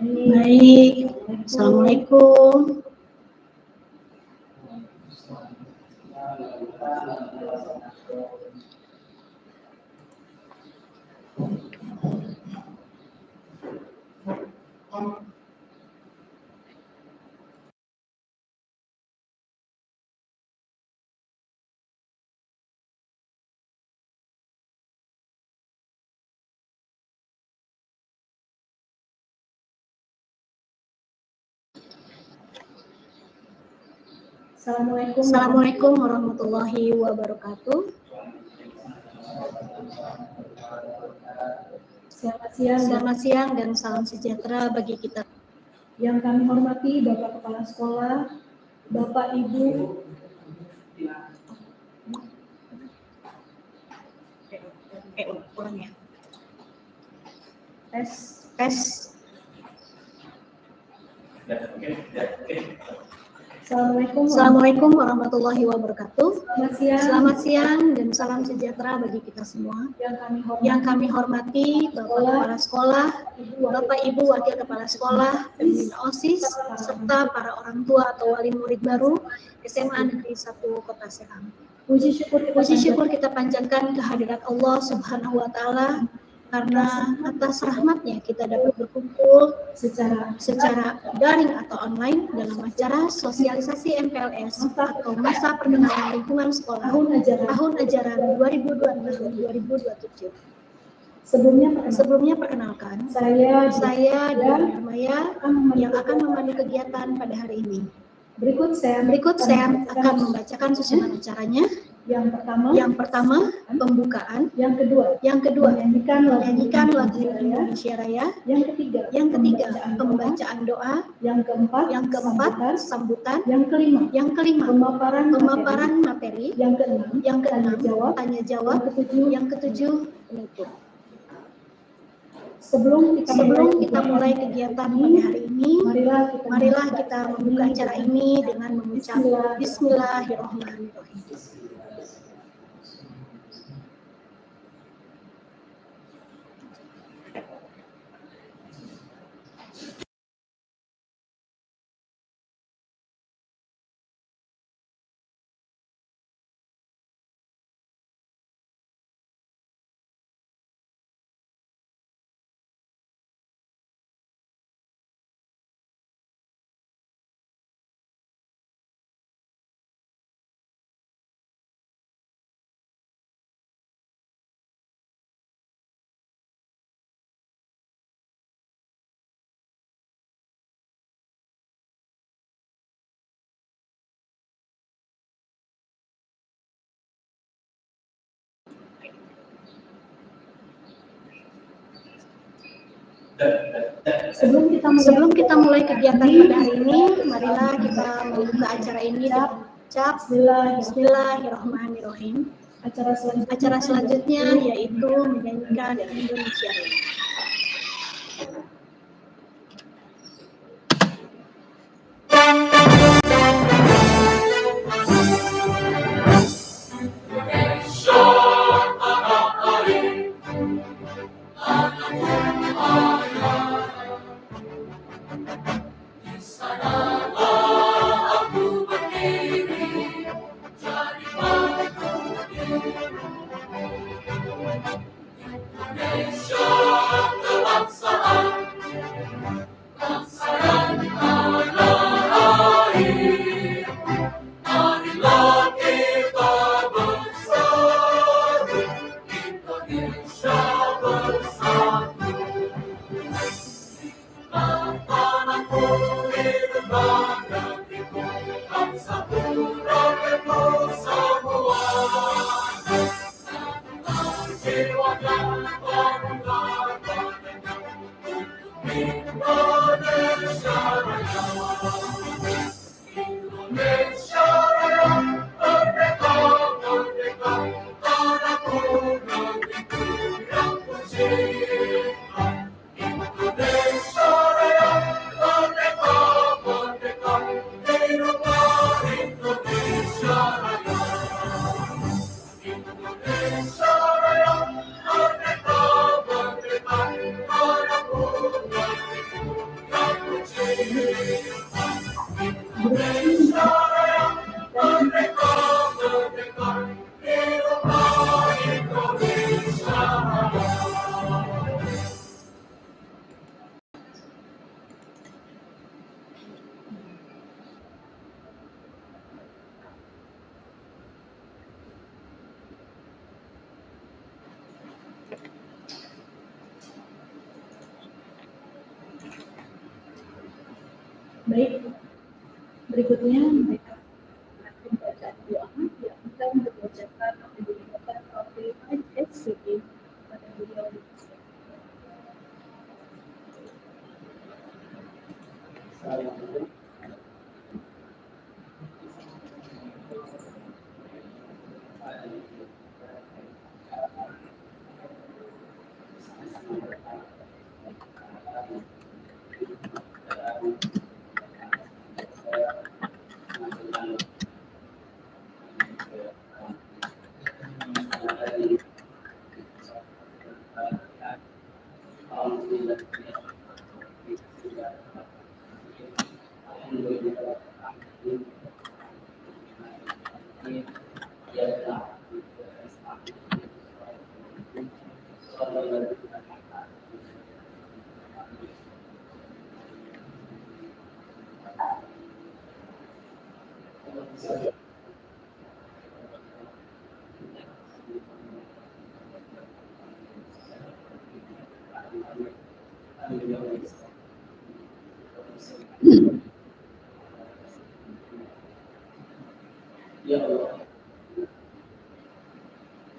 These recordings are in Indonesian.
Baik. Assalamualaikum. Assalamualaikum warahmatullahi wabarakatuh. Selamat siang dan salam sejahtera bagi kita. Yang kami hormati Bapak Kepala Sekolah, Bapak Ibu, Ulang ya. tes. Assalamualaikum warahmatullahi wabarakatuh. Selamat siang dan salam sejahtera bagi kita semua. Yang kami hormati Bapak Kepala Sekolah, Bapak Ibu Wakil Kepala Sekolah, Pembina OSIS, serta para orang tua atau wali murid baru SMA Negeri 1 Kota Serang. Puji syukur kita panjatkan kehadirat Allah Subhanahu wa Ta'ala, karena atas rahmatnya kita dapat berkumpul secara daring atau online dalam acara sosialisasi MPLS atau masa perkenalan lingkungan sekolah tahun ajaran 2026-2027. Sebelumnya perkenalkan, saya dan Maya yang akan memandu kegiatan pada hari ini. Berikut saya akan membacakan susunan acaranya. Yang pertama pembukaan, yang kedua menyanyikan lagu Indonesia Raya, yang ketiga pembacaan doa, yang keempat sambutan, yang kelima pemaparan materi, yang keenam tanya jawab, yang ketujuh penutup. Sebelum kita mulai kegiatan pada hari ini, marilah kita membuka acara ini dengan mengucap Bismillahirrahmanirrahim. Sebelum kita mulai kegiatan pada hari ini, marilah kita membuka acara ini dengan ucap Bismillahirrahmanirrahim. Acara selanjutnya yaitu menyanyikan Indonesia Raya. Indonesia Berikutnya mereka akan bacaan doa yang akan dibacakan atau diberikan oleh SCP pada beliau. Ya Allah,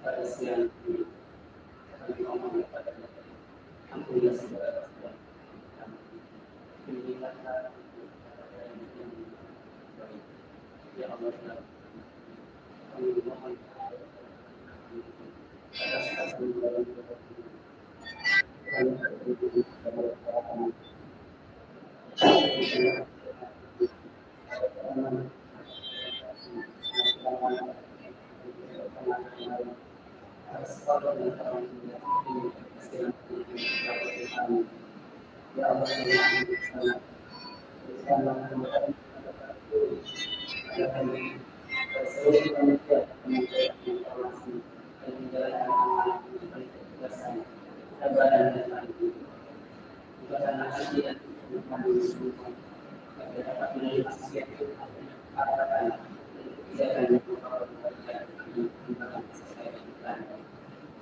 pada siang ini kami mohon kepada ampunilah segala kesalahan kami. Berikanlah yang baik. Ya Allah, kami mohon atas kasih-Mu Ya Allah,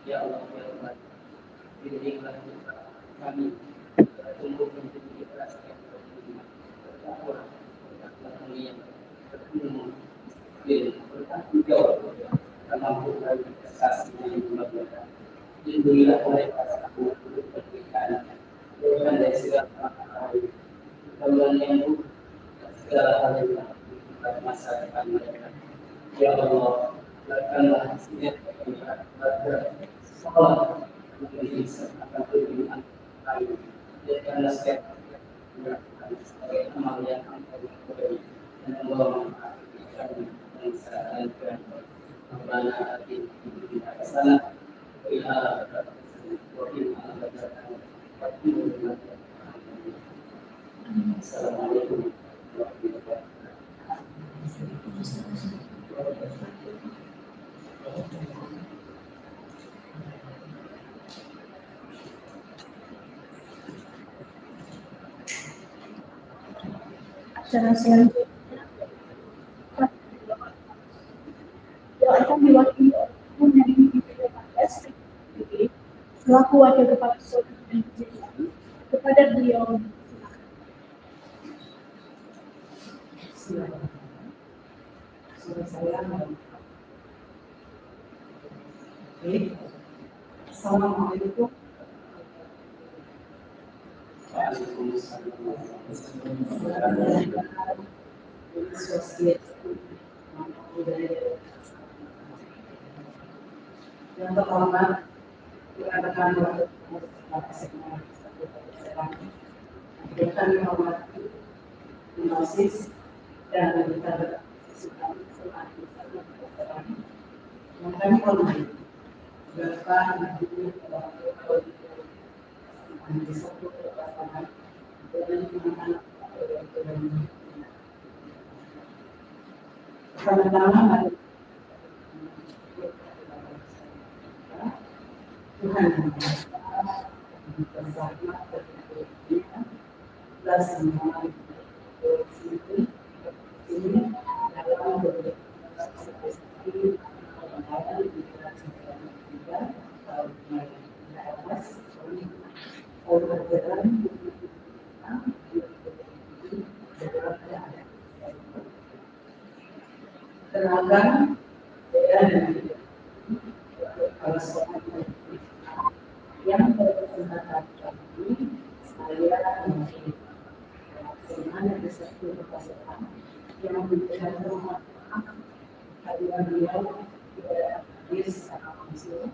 Ya Allah, bimbinglah kami tumbuh menjadi ikhlas bertakwa, yang berilmu, bertanggung jawab, dan mampu berprestasi yang mulia. Lindungilah mereka saat berberikan, bukan dari segala hal, dan yang buruk, segala hal yang dapat masyarakat mereka. Ya Allah, berikanlah hidayah kepada sekolah menjadi akan pembinaan kami. Jadikanlah setiap sebagai amal yang engkau beri dan membawa manfaat bagi kami bangsa dan negara. Rabbana atina fid dunya hasanah wa fil akhirati hasanah wa qina adzabannar. Assalamualaikum warahmatullahi wabarakatuh. Acara selanjutnya yang akan diwakili oleh Munyadi PPS selaku Wakil Kepala Sekolah dan Kejaksaan kepada beliau. Assalamualaikum. Yang terhormat rekan-rekan kami hormati Inosis dan kita yang kami hormati Bapak Ibu pertama-tama Tuhan yang bersama dan semua ini dalam beberapa seperti pengadaan juga orderan perkenalkan saya dan kepala sekolah yang berkesempatan ini saya memiliki pelaksanaan dari satu kepala yang memberikan hormat kehadiran beliau tidak hadir secara langsung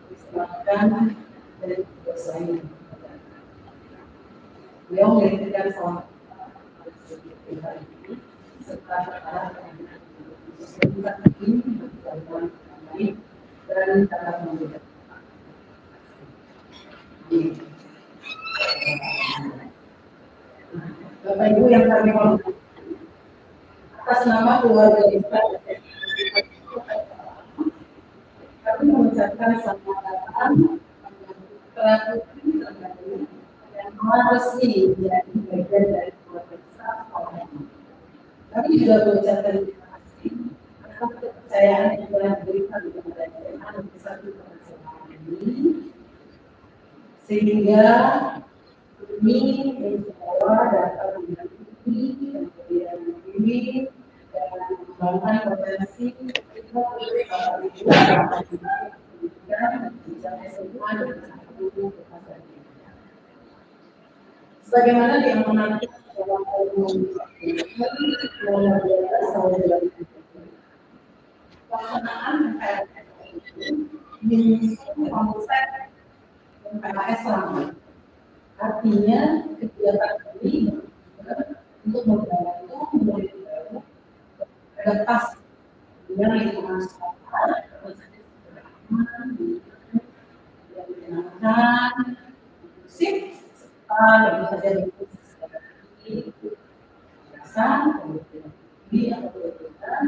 disebabkan dari tugas lain. Beliau memberikan salam pribadi serta sesuatu ini berkaitan baik dan dapat memberikan. Bapak Ibu yang kami hormati, atas nama keluarga kita, kami mengucapkan selamat datang pelaku yang resmi menjadi bagian dari keluarga besar sekolah ini. Kami juga mengucapkan terima kasih atas kepercayaan yang telah diberikan kepada kita untuk satu permasalahan ini, sehingga kami mencoba dapat mengikuti dan membimbing dan mengembangkan potensi sebagaimana diamanatkan dalam pelaksanaan konsep PKS selama. Artinya kegiatan ini untuk membantu murid baru beradaptasi dengan lingkungan sekolah, yang menyenangkan, inklusif, serta tentu saja diskusi kekerasan, di atau perbedaan,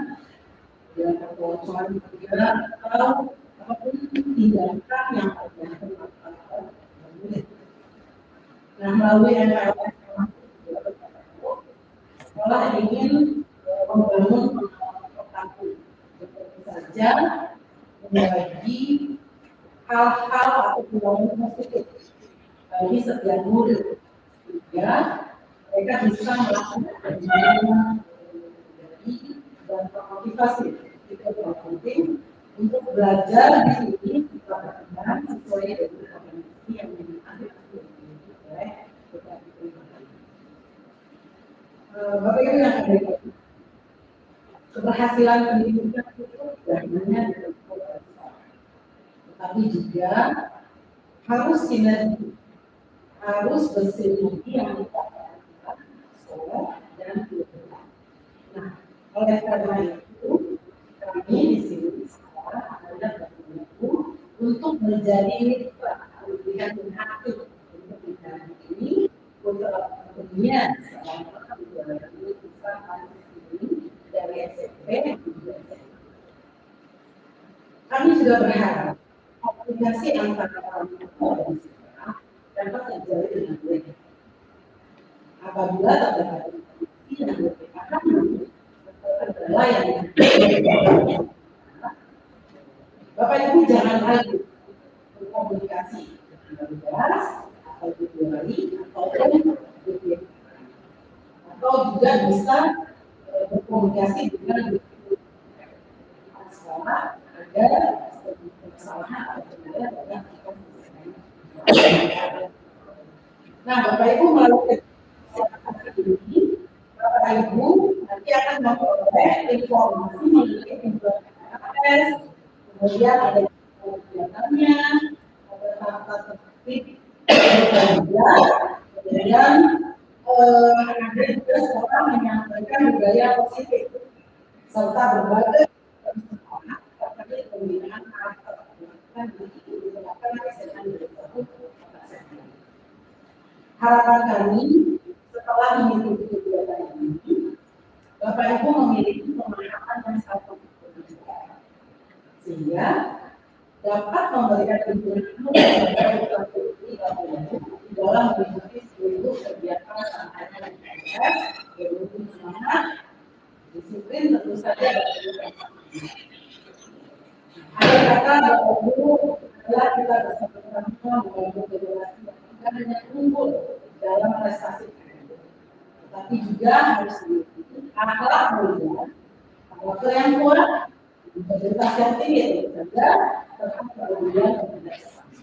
dan perpeloncoan pikiran atau apapun tindakan yang terjadi pada murid. Nah, melalui NPLS sekolah ingin membangun pengetahuan seperti saja membagi hal-hal atau peluang positif bagi setiap murid sehingga mereka bisa melakukan pengembangan dan termotivasi. Itu yang penting untuk belajar di sini kita berkembang sesuai dengan kompetensi yang dimiliki oleh Bapak Ibu yang ada, keberhasilan pendidikan itu tidak hanya di sekolah, tetapi juga harus sinergi, harus bersinergi yang kita lakukan sekolah dan keluarga. Nah, oleh karena itu kami di sini sekolah ada bergabung untuk menjadi mitra pendidikan dan aktif untuk bidang ini untuk kemudian dari SMP kami juga berharap aplikasi antara orang tua dan sekolah dapat terjalin dengan baik. Apabila terdapat kondisi yang berkaitan kendala yang Bapak Ibu jangan ragu berkomunikasi dengan jelas atau virtually atau juga bisa berkomunikasi dengan sekolah agar kesalahan atau kendala dapat Nah, Bapak Ibu melalui ini, Bapak Ibu nanti akan memperoleh informasi mengenai PKS, kemudian ada kegiatannya, ada tahap tertib, kemudian ada juga sekolah menyampaikan budaya positif serta berbagai sekolah terkait pembinaan karakter harapan kami setelah mengikuti kegiatan ini, Bapak Ibu memiliki pemahaman yang satu sehingga dapat memberikan dukungan di dalam mengikuti seluruh kegiatan sehari-hari berhubung semangat, disiplin tentu saja. Ada kata Bapak Ibu adalah kita bersama-sama membangun generasi yang bukan hanya unggul dalam prestasi, tetapi juga harus memiliki akhlak mulia, Waktu yang kuat, integritas yang tinggi itu saja, serta kepedulian kepada sesama.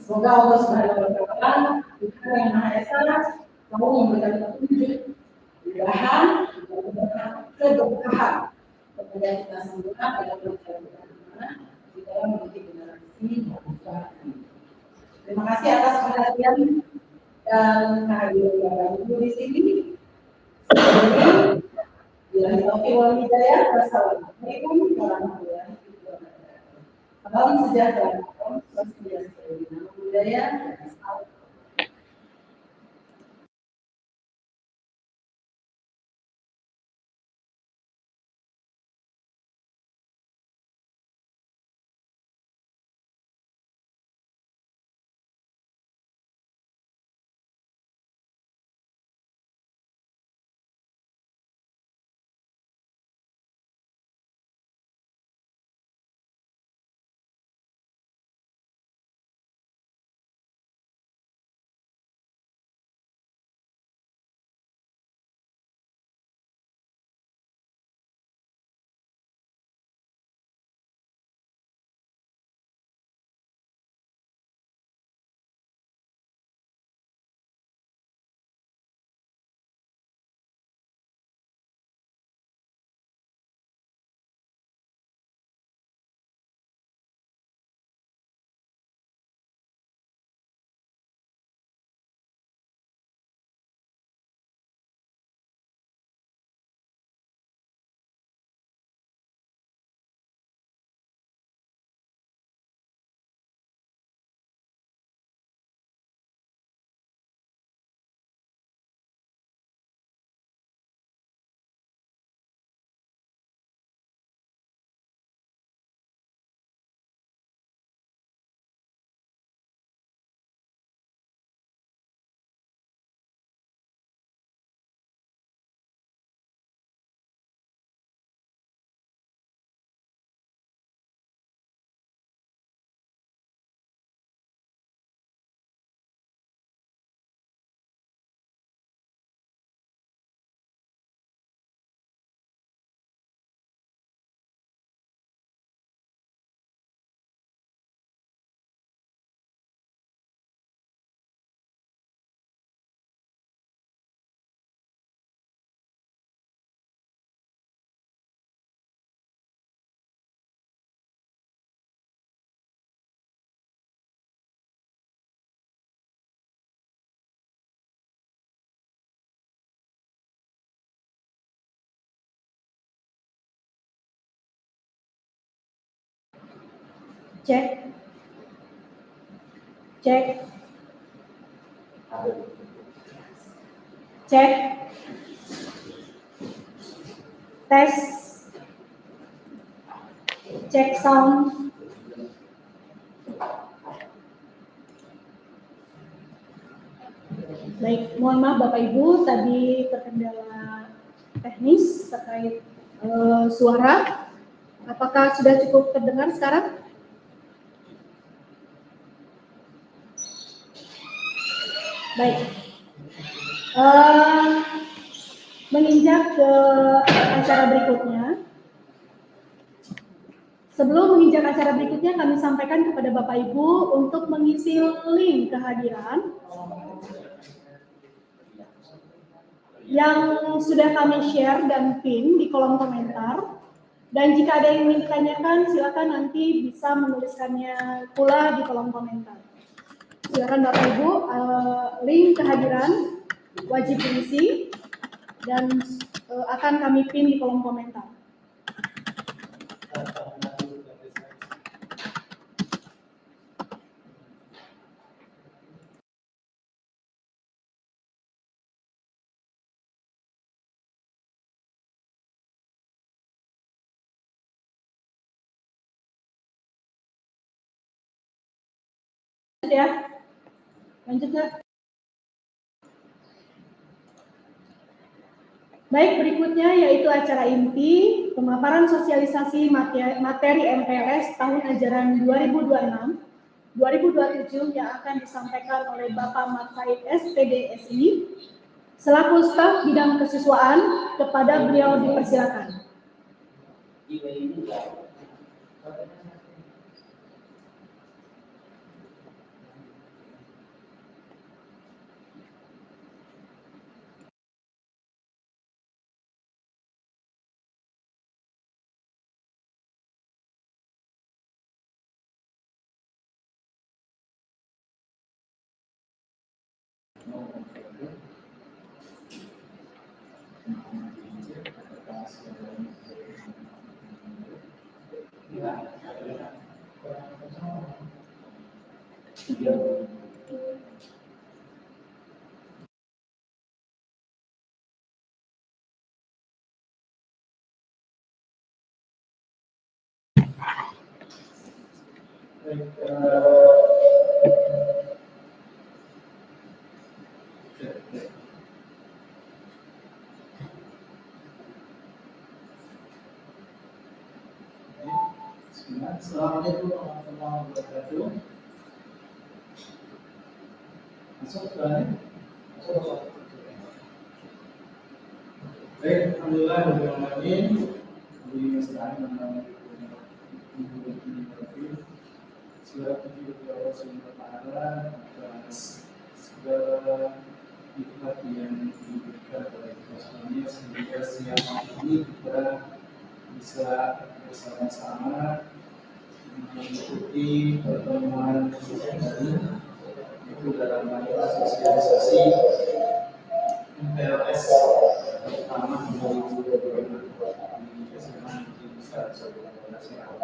Semoga Allah Subhanahu wa Ta'ala, Tuhan yang Maha Esa, mau memberikan petunjuk, kemudahan, keberkahan kepada kita semua dalam perjalanan di dalam mendidik generasi bangsa ini. Terima kasih atas perhatian dan kehadiran Bapak Ibu di sini. Bila taufiq wal hidayah, wassalamualaikum warahmatullahi wabarakatuh. Salam sejahtera, salam swastiastu, budaya, salam. Cek. Cek. Cek. Tes. Cek sound. Baik, mohon maaf Bapak Ibu, tadi terkendala teknis terkait suara. Apakah sudah cukup terdengar sekarang? Baik, menginjak ke acara berikutnya. Sebelum menginjak acara berikutnya, kami sampaikan kepada Bapak Ibu untuk mengisi link kehadiran yang sudah kami share dan pin di kolom komentar. Dan jika ada yang ingin ditanyakan, silakan nanti bisa menuliskannya pula di kolom komentar. Silakan Bapak Ibu, link kehadiran wajib diisi dan akan kami pin di kolom komentar. Ya, lanjut ya. Baik, berikutnya yaitu acara inti pemaparan sosialisasi materi MPLS tahun ajaran 2026-2027 yang akan disampaikan oleh Bapak Mat Said SPD SI selaku staf bidang kesiswaan. Kepada beliau dipersilakan. jiwa ini enggak. Assalamualaikum warahmatullahi wabarakatuh. Masuk kan? Masuk. Baik, alhamdulillah beralamin. Di masalah mengenai segala puji bagi Allah Subhanahu wa taala atas segala nikmat yang diberikan kepada kita semuanya sehingga siang ini kita bisa bersama-sama mengikuti pertemuan hari itu dalam rangka sosialisasi MPLS pertama 2022 di SMA Negeri Besar Sebuah Nasional.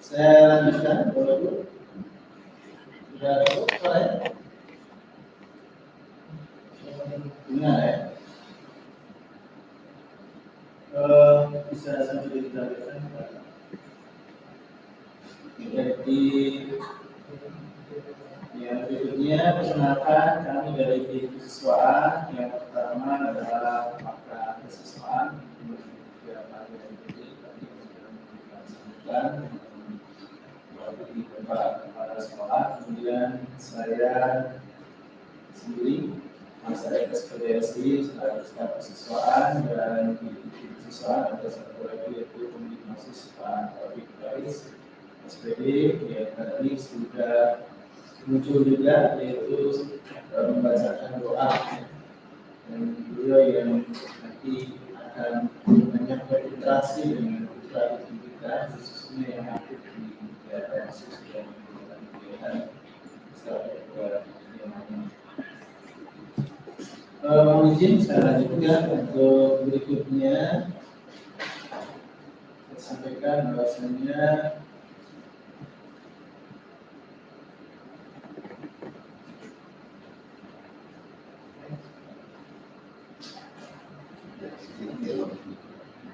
Saya lanjutkan dulu. Sudah cukup suaranya? Dengar ya? Bisa sambil dijelaskan. Jadi yang berikutnya perkenalkan kami dari tim kesiswaan. Yang pertama adalah maka kesiswaan beberapa dari tadi sudah disebutkan di tempat kepala sekolah. Kemudian saya sendiri saya SPDSI sebagai staf kesiswaan dan di kesiswaan ada satu lagi yaitu pemilik mahasiswa Taufik Baris SPD yang tadi sudah muncul juga yaitu membacakan doa dan beliau yang nanti akan banyak berinteraksi dengan putra kita khususnya yang aktif di kegiatan sosial dan kegiatan mohon izin saya lanjutkan untuk berikutnya saya sampaikan bahwasanya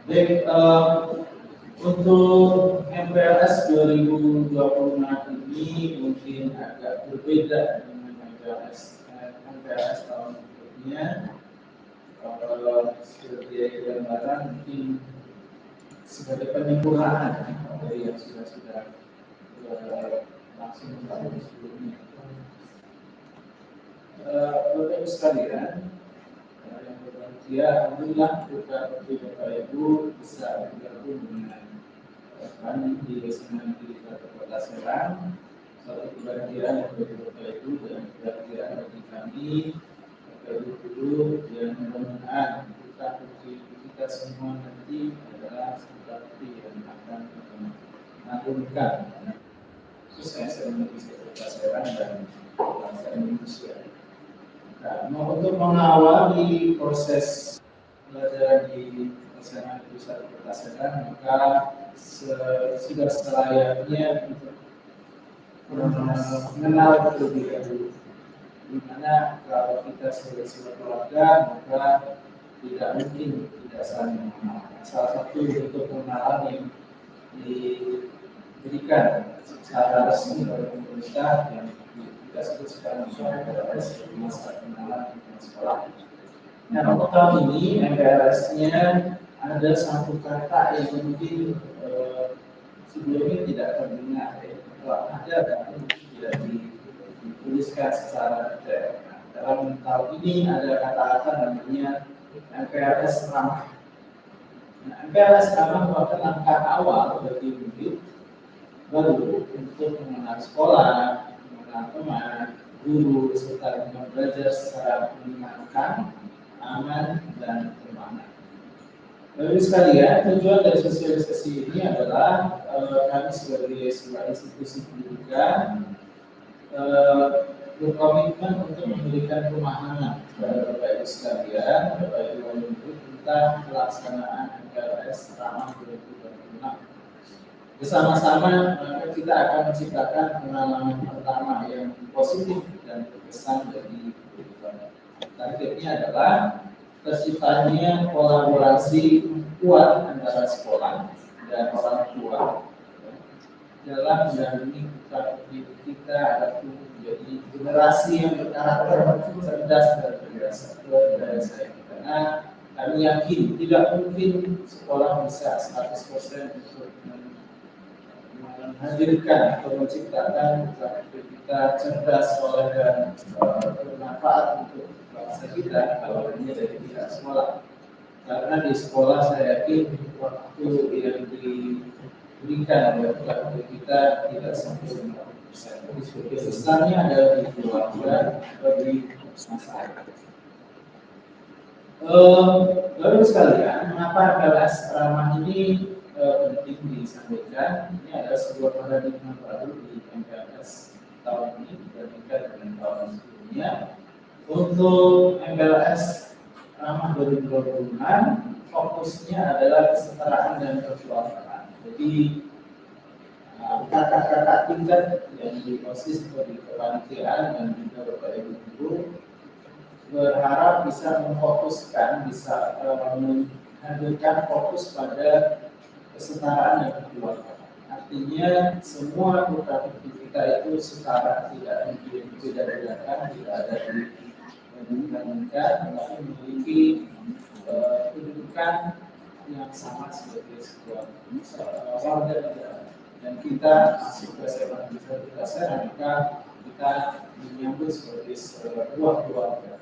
baik, untuk MPLS 2026 ini mungkin agak berbeda dengan MPLS tahun sebelumnya. Seperti yang gambaran mungkin sebagai penyempurnaan dari yang sudah langsung tahun sebelumnya. Bapak Ibu sekalian, yang berbahagia, alhamdulillah kita Bapak Ibu bisa bergabung dengan kami di SMA Negeri Kota Serang. Suatu kebahagiaan bagi Bapak Ibu dan kebahagiaan bagi kami, Bapak Ibu guru, dan mudah-mudahan kita semua nanti adalah seperti yang akan mengagumkan khususnya SMA Negeri Kota Serang dan bangsa Indonesia. Nah, untuk mengawali proses belajar di SMA Negeri Kota Serang, maka sudah selayaknya untuk mengenal terlebih dahulu. Dimana kalau kita sebagai sebuah keluarga, maka tidak mungkin tidak saling mengenal. Salah satu bentuk pengenalan yang diberikan secara resmi oleh pemerintah yang kita sebut sekarang adalah masa pengenalan sekolah. Nah, untuk tahun ini MPLS-nya ada satu kata yang mungkin sebelumnya tidak terdengar, kalau ada tapi tidak dituliskan secara detail. Dalam tahun ini ada kata-kata namanya MPLS ramah. Nah, MPLS ramah merupakan langkah awal bagi murid baru untuk mengenal sekolah, mengenal teman, guru, serta dengan belajar secara menyenangkan, aman, dan bermakna. Bapak sekalian, tujuan dari sosialisasi ini adalah kami sebagai sebuah institusi pendidikan berkomitmen untuk memberikan pemahaman kepada Bapak Ibu sekalian, Bapak Ibu wali murid tentang pelaksanaan MPLS ramah 2026. Bersama-sama maka kita akan menciptakan pengalaman pertama yang positif dan berkesan bagi kehidupan. Targetnya adalah terciptanya kolaborasi kuat antara sekolah dan orang tua dalam mendampingi kita agar menjadi generasi yang berkarakter cerdas dan berdaya. Karena kami yakin tidak mungkin sekolah bisa 100% untuk menghadirkan atau menciptakan kita cerdas, soleh dan bermanfaat untuk bangsa kita kalau hanya dari pihak sekolah. Karena di sekolah saya yakin waktu yang diberikan oleh pihak kita tidak sampai 50%. Besarnya adalah di keluarga atau di masyarakat. Baru sekalian, mengapa MPLS ramah ini penting disampaikan? Ini adalah sebuah paradigma baru di MPLS tahun ini dibandingkan dengan tahun sebelumnya. Untuk MPLS ramah 2026, fokusnya adalah kesetaraan dan kekeluargaan. Jadi kakak-kakak tingkat yang di OSIS atau di kepanitiaan dan juga Bapak Ibu guru berharap bisa memfokuskan, bisa menghadirkan fokus pada kesetaraan dan kekeluargaan. Artinya semua putra putri kita itu setara, tidak dibeda-bedakan, tidak ada dibandingkan, tetapi memiliki kedudukan yang sama sebagai sebuah warga negara. Dan kita masuk ke sepak kita maka kita menyambut sebagai sebuah keluarga.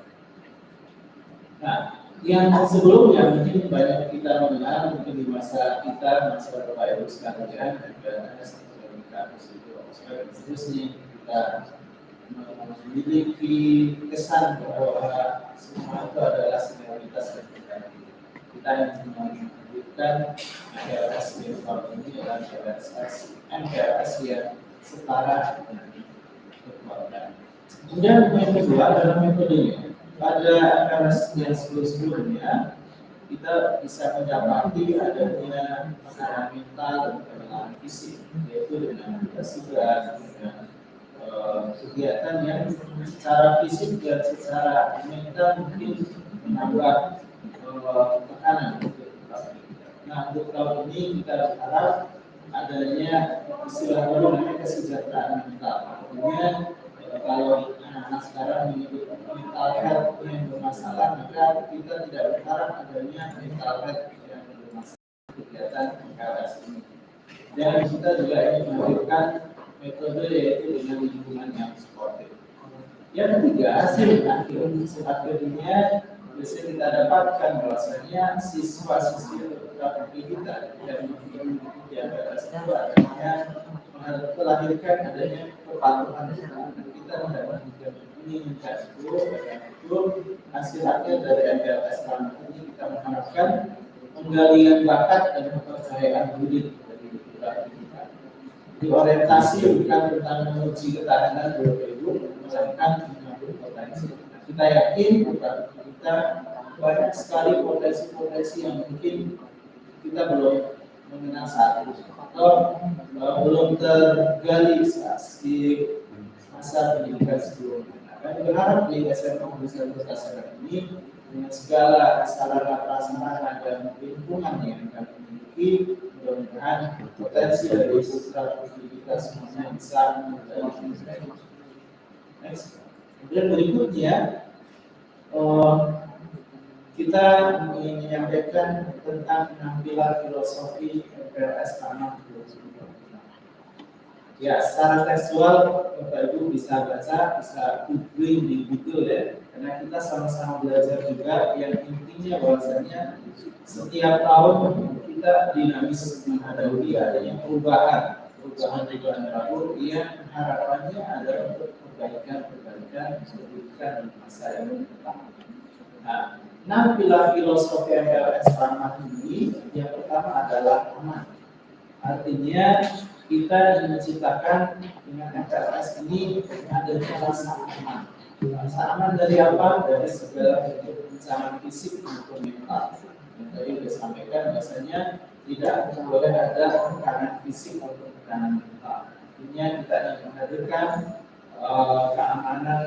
Nah, yang sebelumnya mungkin banyak kita mengenal, mungkin di masa kita, masa Bapak Ibu sekalian, ada satu kasus itu, seterusnya kita memiliki kesan bahwa semua itu adalah senioritas dan kita yang menunjukkan MPLS yang tahun ini adalah MPLS yang setara dengan kekeluargaan. Kemudian yang kedua adalah metodenya. Pada MPLS yang sebelumnya kita bisa mendapati adanya pengenalan mental dan pengenalan fisik, yaitu dengan kesudahan, dengan kegiatan yang secara fisik dan secara mental mungkin menambah tekanan. Nah, untuk tahun ini kita berharap adanya istilah baru namanya kesejahteraan mental. Artinya kalau anak-anak sekarang menyebut mental health yang bermasalah, maka kita tidak berharap adanya mental health yang bermasalah kegiatan MPLS ini. Dan kita juga ingin menghadirkan metode yaitu dengan lingkungan yang suportif. Yang ketiga, hasil akhirnya bisa kita dapatkan bahwasanya siswa-siswi putra putri kita yang mengikuti MPLS itu adanya melahirkan adanya kepatuhan kita mendapatkan menginginkan itu hasil akhir dari MPLS tahun ini kita mengharapkan penggalian bakat dan kepercayaan diri dari putra putri kita. Di orientasi bukan tentang menguji ketahanan Ibu, melainkan mengambil potensi. Kita yakin putra putri kita banyak sekali potensi-potensi yang mungkin kita belum mengenal saat itu atau belum tergali di masa pendidikan sebelumnya. Kami berharap di SMA Universitas ini dengan segala sarana prasarana dan lingkungan yang kami miliki, mudah-mudahan potensi dari putra putri kita semuanya bisa menjadi next. Kemudian berikutnya kita ingin menyampaikan tentang penampilan filosofi MPLS Tanah 2020. Ya, secara tekstual Bapak Ibu bisa baca, bisa googling di Google ya, karena kita sama-sama belajar juga yang intinya bahwasanya setiap tahun kita dinamis menghadapi adanya perubahan baru yang harapannya adalah untuk perbaikan pendidikan di masa yang datang. Nah, 6 pilar filosofi MPLS Ramah ini yang pertama adalah aman. Artinya kita menciptakan dengan MPLS ini adanya rasa aman. Rasa aman dari apa? Dari segala bentuk ancaman fisik maupun mental. Yang tadi sudah sampaikan bahwasanya tidak boleh ada tekanan fisik maupun tekanan mental. Artinya kita ingin menghadirkan keamanan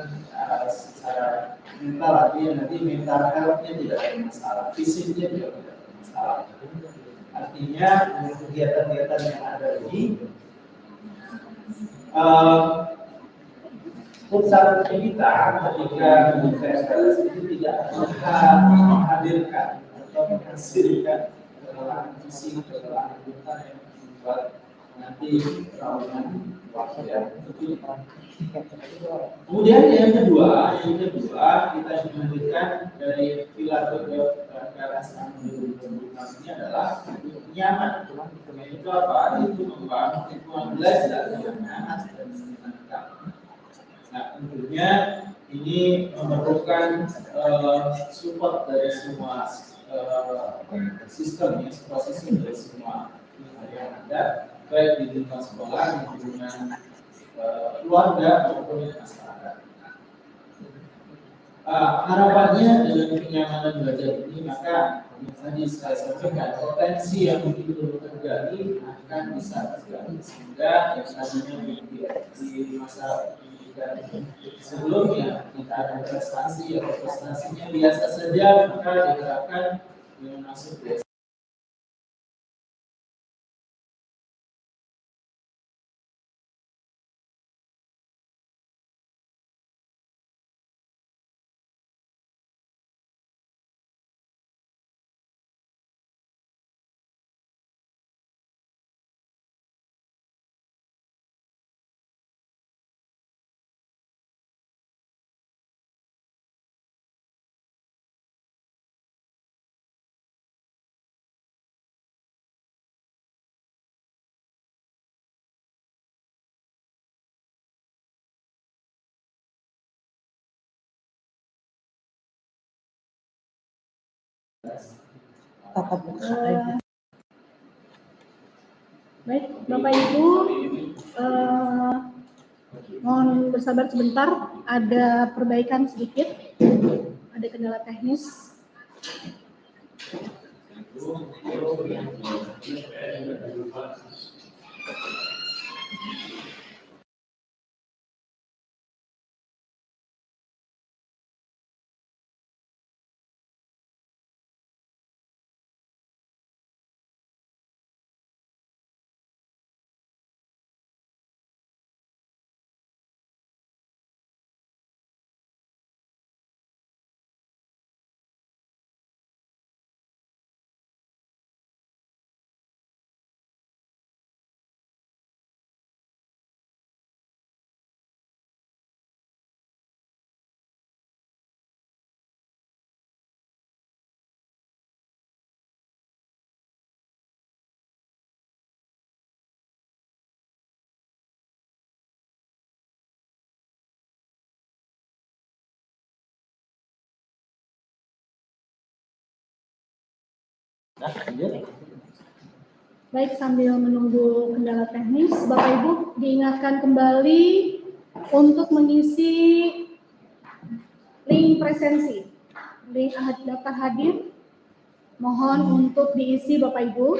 secara mental, artinya nanti mental health-nya tidak ada masalah, fisiknya juga tidak ada masalah. Artinya kegiatan-kegiatan yang ada di pusat kita ketika MPLS itu tidak menghadirkan atau menghasilkan kelelahan fisik, kelelahan mental yang membuat nanti trauman waktu yang lebih. Kemudian yang kedua kita menghadirkan dari pilar MPLS ini adalah nyaman. Itu apa? Itu membangun lingkungan belajar yang nyaman dan menyenangkan. Nah, tentunya ini memerlukan support dari semua sistem, semua sistem dari semua yang ada, baik di lingkungan sekolah, di lingkungan keluarga maupun masyarakat. Harapannya dengan kenyamanan belajar ini, maka tadi saya sampaikan potensi yang begitu tergali akan bisa tergali, sehingga yang tadinya di masa pendidikan sebelumnya kita ada prestasi atau prestasinya biasa saja, maka diterapkan dengan masuk biasa. Baik, Bapak Ibu, mohon bersabar sebentar, ada perbaikan sedikit, ada kendala teknis. Baik, sambil menunggu kendala teknis, Bapak Ibu diingatkan kembali untuk mengisi link presensi, link daftar hadir, mohon untuk diisi Bapak Ibu.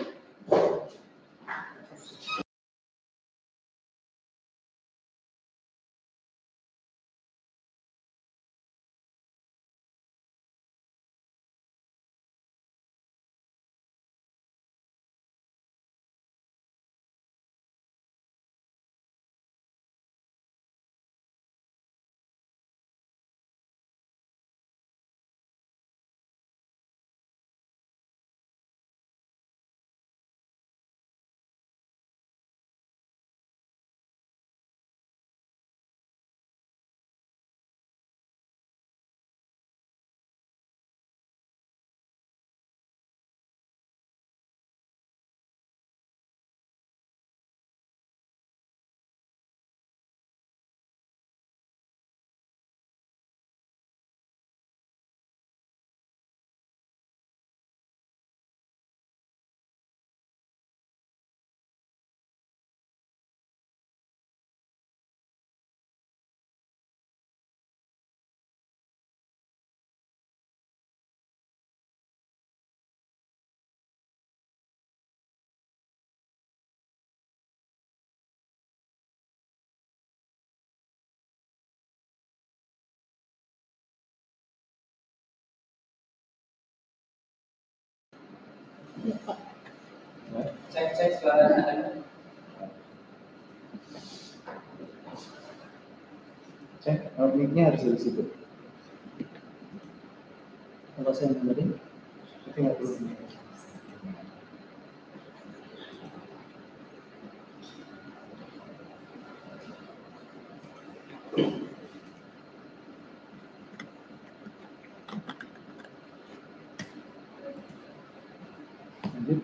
Cek suaranya. Cek, mic-nya harus di situ. Kalau saya dengerin, tapi nggak perlu. Lanjut.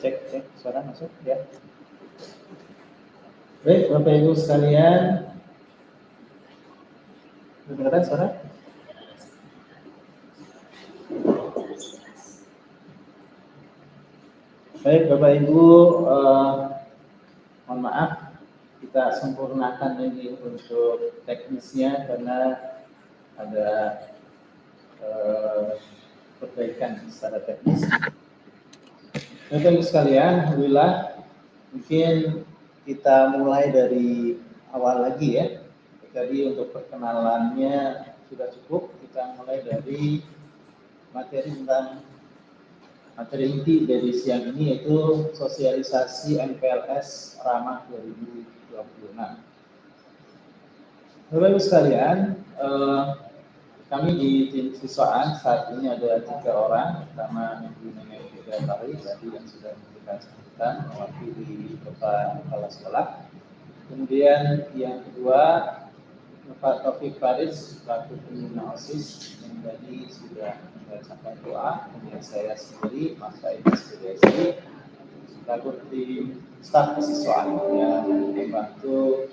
Cek, suara masuk ya. Baik, Bapak Ibu sekalian, dengar suara? Baik, Bapak Ibu, mohon maaf, kita sempurnakan ini untuk teknisnya karena ada perbaikan secara teknis. Bapak Ibu sekalian, alhamdulillah, mungkin kita mulai dari awal lagi ya. Jadi untuk perkenalannya sudah cukup, kita mulai dari materi inti dari siang ini yaitu sosialisasi MPLS Ramah 2026. Bapak Ibu sekalian, kami di tim siswaan saat ini ada 3 orang, pertama Ibu Nenek Fitri tadi yang sudah memberikan sambutan mewakili kepala sekolah. Kemudian yang kedua Bapak Taufik Faris selaku pembina OSIS yang tadi sudah membacakan doa. Kemudian saya sendiri Mas Said Sudesi selaku tim staf kesiswaan yang membantu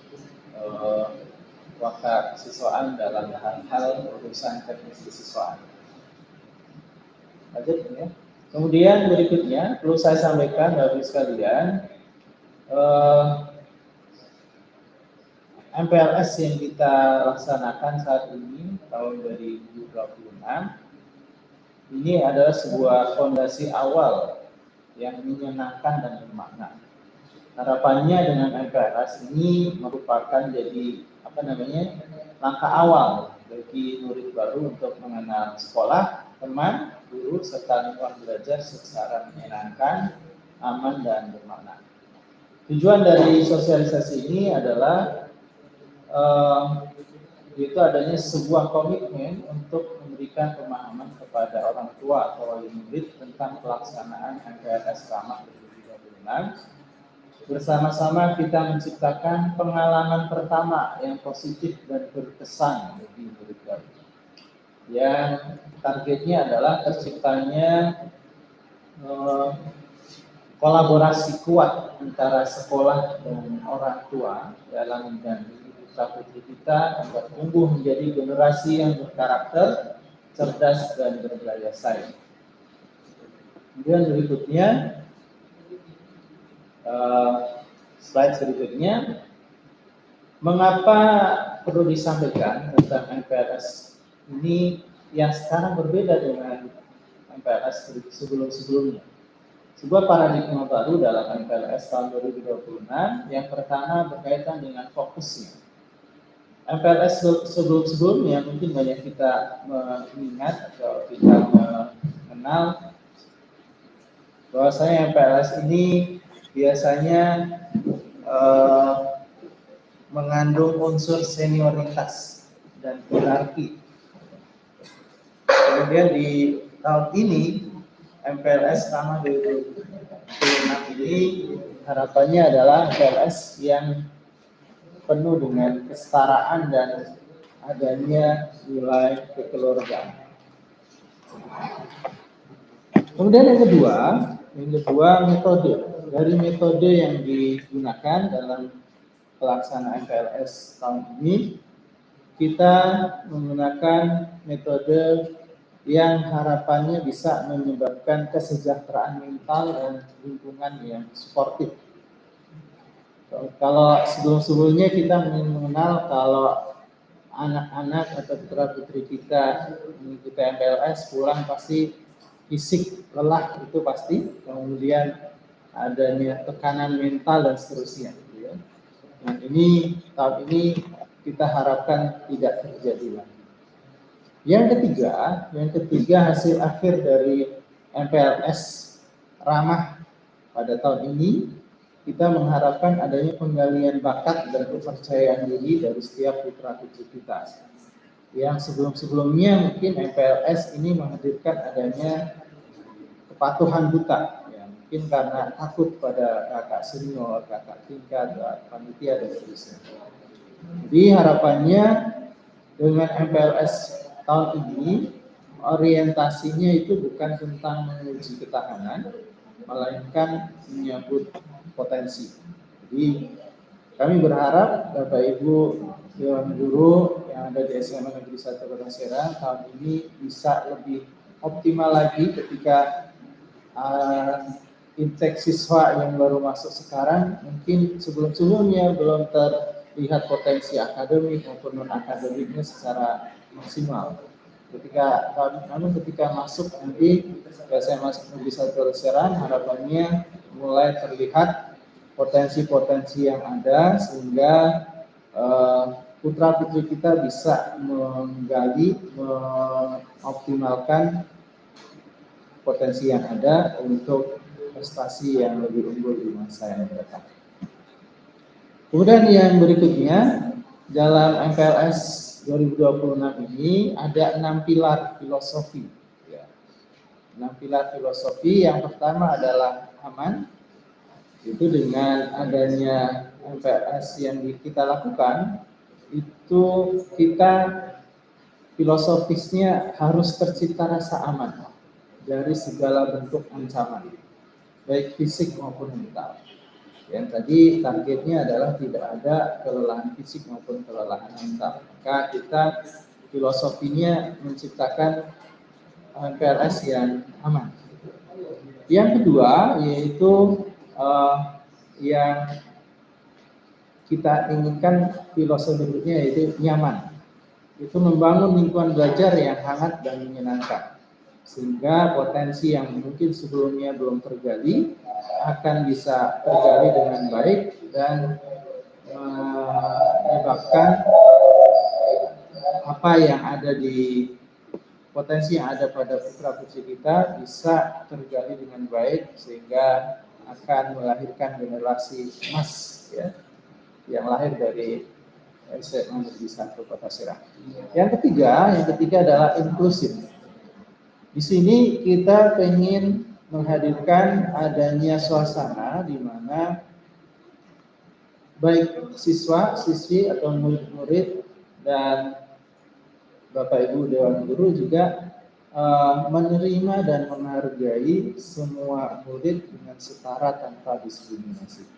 wakil kesiswaan dalam hal urusan teknis kesiswaan. Lanjut ya. Kemudian berikutnya perlu saya sampaikan Bapak sekalian, MPLS yang kita laksanakan saat ini tahun 2026 ini adalah sebuah fondasi awal yang menyenangkan dan bermakna. Harapannya dengan MPLS ini merupakan jadi langkah awal bagi murid baru untuk mengenal sekolah, teman, guru, serta lingkungan belajar secara menyenangkan, aman, dan bermakna. Tujuan dari sosialisasi ini adalah itu adanya sebuah komitmen untuk memberikan pemahaman kepada orang tua atau wali murid tentang pelaksanaan MPLS Ramah 2026. Bersama-sama kita menciptakan pengalaman pertama yang positif dan berkesan bagi murid baru. Yang targetnya adalah terciptanya kolaborasi kuat antara sekolah dan orang tua dalam mendampingi putra-putri kita agar tumbuh menjadi generasi yang berkarakter, cerdas, dan berdaya saing. Kemudian berikutnya, slide berikutnya, mengapa perlu disampaikan tentang MPLS ini yang sekarang berbeda dengan MPLS sebelum-sebelumnya. Sebuah paradigma baru dalam MPLS tahun 2026 yang pertama berkaitan dengan fokusnya. MPLS sebelum-sebelumnya mungkin banyak kita mengingat atau kita mengenal bahwasanya MPLS ini biasanya mengandung unsur senioritas dan hierarki. Kemudian di tahun ini MPLS Ramah 2026 ini harapannya adalah MPLS yang penuh dengan kesetaraan dan adanya nilai kekeluargaan. Kemudian yang kedua metode. Dari metode yang digunakan dalam pelaksanaan MPLS tahun ini, kita menggunakan metode yang harapannya bisa menyebabkan kesejahteraan mental dan lingkungan yang sportif. Kalau sebelum-sebelumnya kita mengenal kalau anak-anak atau putra-putri kita mengikuti MPLS pulang pasti fisik lelah, itu pasti, kemudian adanya tekanan mental dan seterusnya. Gitu ya. Nah, tahun ini kita harapkan tidak terjadi lagi. Yang ketiga hasil akhir dari MPLS ramah pada tahun ini, kita mengharapkan adanya penggalian bakat dan kepercayaan diri dari setiap putra-putri kita. Yang sebelum-sebelumnya mungkin MPLS ini menghadirkan adanya kepatuhan buta, ya, mungkin karena takut pada kakak senior, kakak tingkat, panitia dan seterusnya. Jadi harapannya dengan MPLS tahun ini orientasinya itu bukan tentang menguji ketahanan, melainkan menyambut potensi. Jadi kami berharap Bapak Ibu Dewan Guru yang ada di SMA Negeri 1 Kota Serang tahun ini bisa lebih optimal lagi ketika intake siswa yang baru masuk sekarang mungkin sebelum-sebelumnya belum terlihat potensi akademik maupun non-akademiknya secara maksimal. Namun ketika masuk nanti ke SMA Negeri 1 Kota Serang, harapannya mulai terlihat potensi-potensi yang ada sehingga putra-putri kita bisa menggali, mengoptimalkan potensi yang ada untuk prestasi yang lebih unggul di masa yang datang. Kemudian yang berikutnya, dalam MPLS 2026 ini ada 6 pilar filosofi. Ya. 6 pilar filosofi, yang pertama adalah aman. Itu dengan adanya MPLS yang kita lakukan, itu kita filosofisnya harus tercipta rasa aman dari segala bentuk ancaman, baik fisik maupun mental. Yang tadi targetnya adalah tidak ada kelelahan fisik maupun kelelahan mental. Maka kita filosofinya menciptakan MPLS yang aman. Yang kedua yaitu yang kita inginkan filosofi berikutnya yaitu nyaman. Itu membangun lingkungan belajar yang hangat dan menyenangkan, sehingga potensi yang mungkin sebelumnya belum tergali akan bisa tergali dengan baik dan menyebabkan apa yang ada di potensi yang ada pada putra-putri kita bisa tergali dengan baik sehingga akan melahirkan generasi emas, ya, yang lahir dari SMA Negeri 1 Kota Serang. Yang ketiga adalah inklusif. Di sini kita ingin menghadirkan adanya suasana di mana baik siswa, siswi atau murid-murid dan Bapak Ibu Dewan Guru juga menerima dan menghargai semua murid dengan setara tanpa diskriminasi.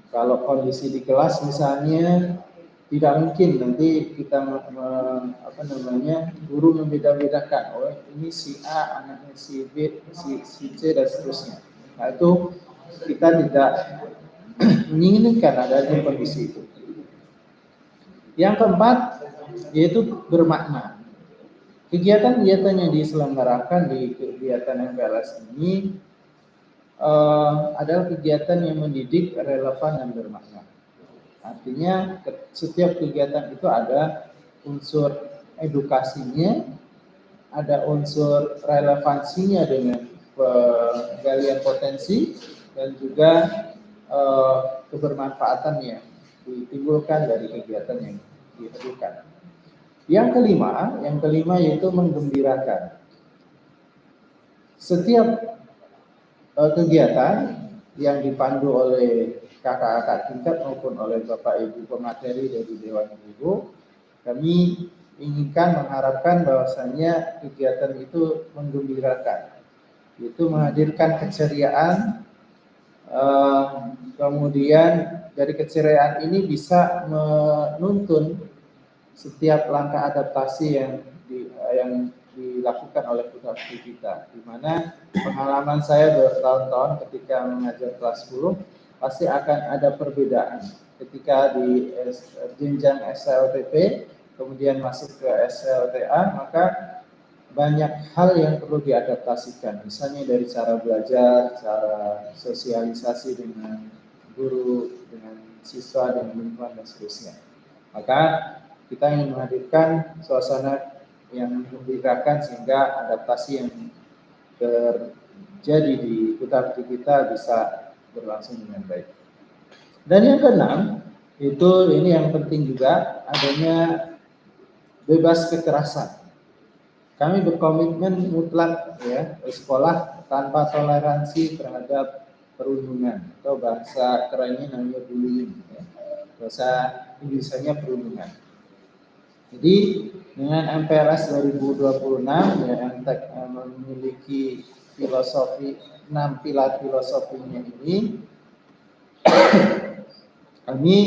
Kalau kondisi di kelas misalnya tidak mungkin nanti kita guru membeda-bedakan, oh ini si A, anaknya si B, si C dan seterusnya. Nah itu kita tidak menginginkan adanya kondisi itu. Yang keempat yaitu bermakna. Kegiatan-kegiatan yang diselenggarakan di kegiatan MPLS ini adalah kegiatan yang mendidik, relevan dan bermakna. Artinya setiap kegiatan itu ada unsur edukasinya, ada unsur relevansinya dengan penggalian potensi dan juga kebermanfaatan yang ditimbulkan dari kegiatan yang dilakukan. Yang kelima yaitu menggembirakan. Setiap kegiatan yang dipandu oleh kakak-kakak tingkat maupun oleh Bapak Ibu pemateri dari Dewan Guru, kami inginkan mengharapkan bahwasanya kegiatan itu menggembirakan, itu menghadirkan keceriaan, kemudian dari keceriaan ini bisa menuntun setiap langkah adaptasi yang dilakukan oleh putra-putri kita, di mana pengalaman saya bertahun-tahun ketika mengajar kelas 10 pasti akan ada perbedaan ketika di jenjang SLTP kemudian masuk ke SLTA, maka banyak hal yang perlu diadaptasikan, misalnya dari cara belajar, cara sosialisasi dengan guru, dengan siswa, dengan lingkungan dan seterusnya. Maka kita ingin menghadirkan suasana yang menggembirakan sehingga adaptasi yang terjadi di putra-putri kita bisa berlangsung dengan baik. Dan yang keenam, ini yang penting juga, adanya bebas kekerasan. Kami berkomitmen mutlak ya, sekolah tanpa toleransi terhadap perundungan, atau bahasa kerennya namanya bullying ya. Bahasa Inggrisnya perundungan. Jadi dengan MPLS 2026 ya, MTEK memiliki filosofi 6 pilar filosofinya ini, kami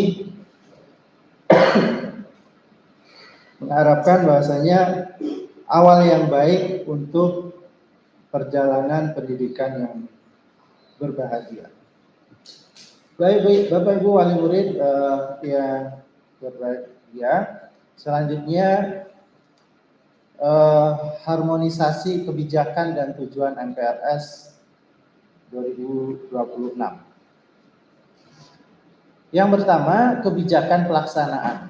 mengharapkan bahwasanya awal yang baik untuk perjalanan pendidikan yang berbahagia. Baik, Bapak Ibu wali murid yang berbahagia, selanjutnya harmonisasi kebijakan dan tujuan MPLS 2026. Yang pertama, kebijakan pelaksanaan.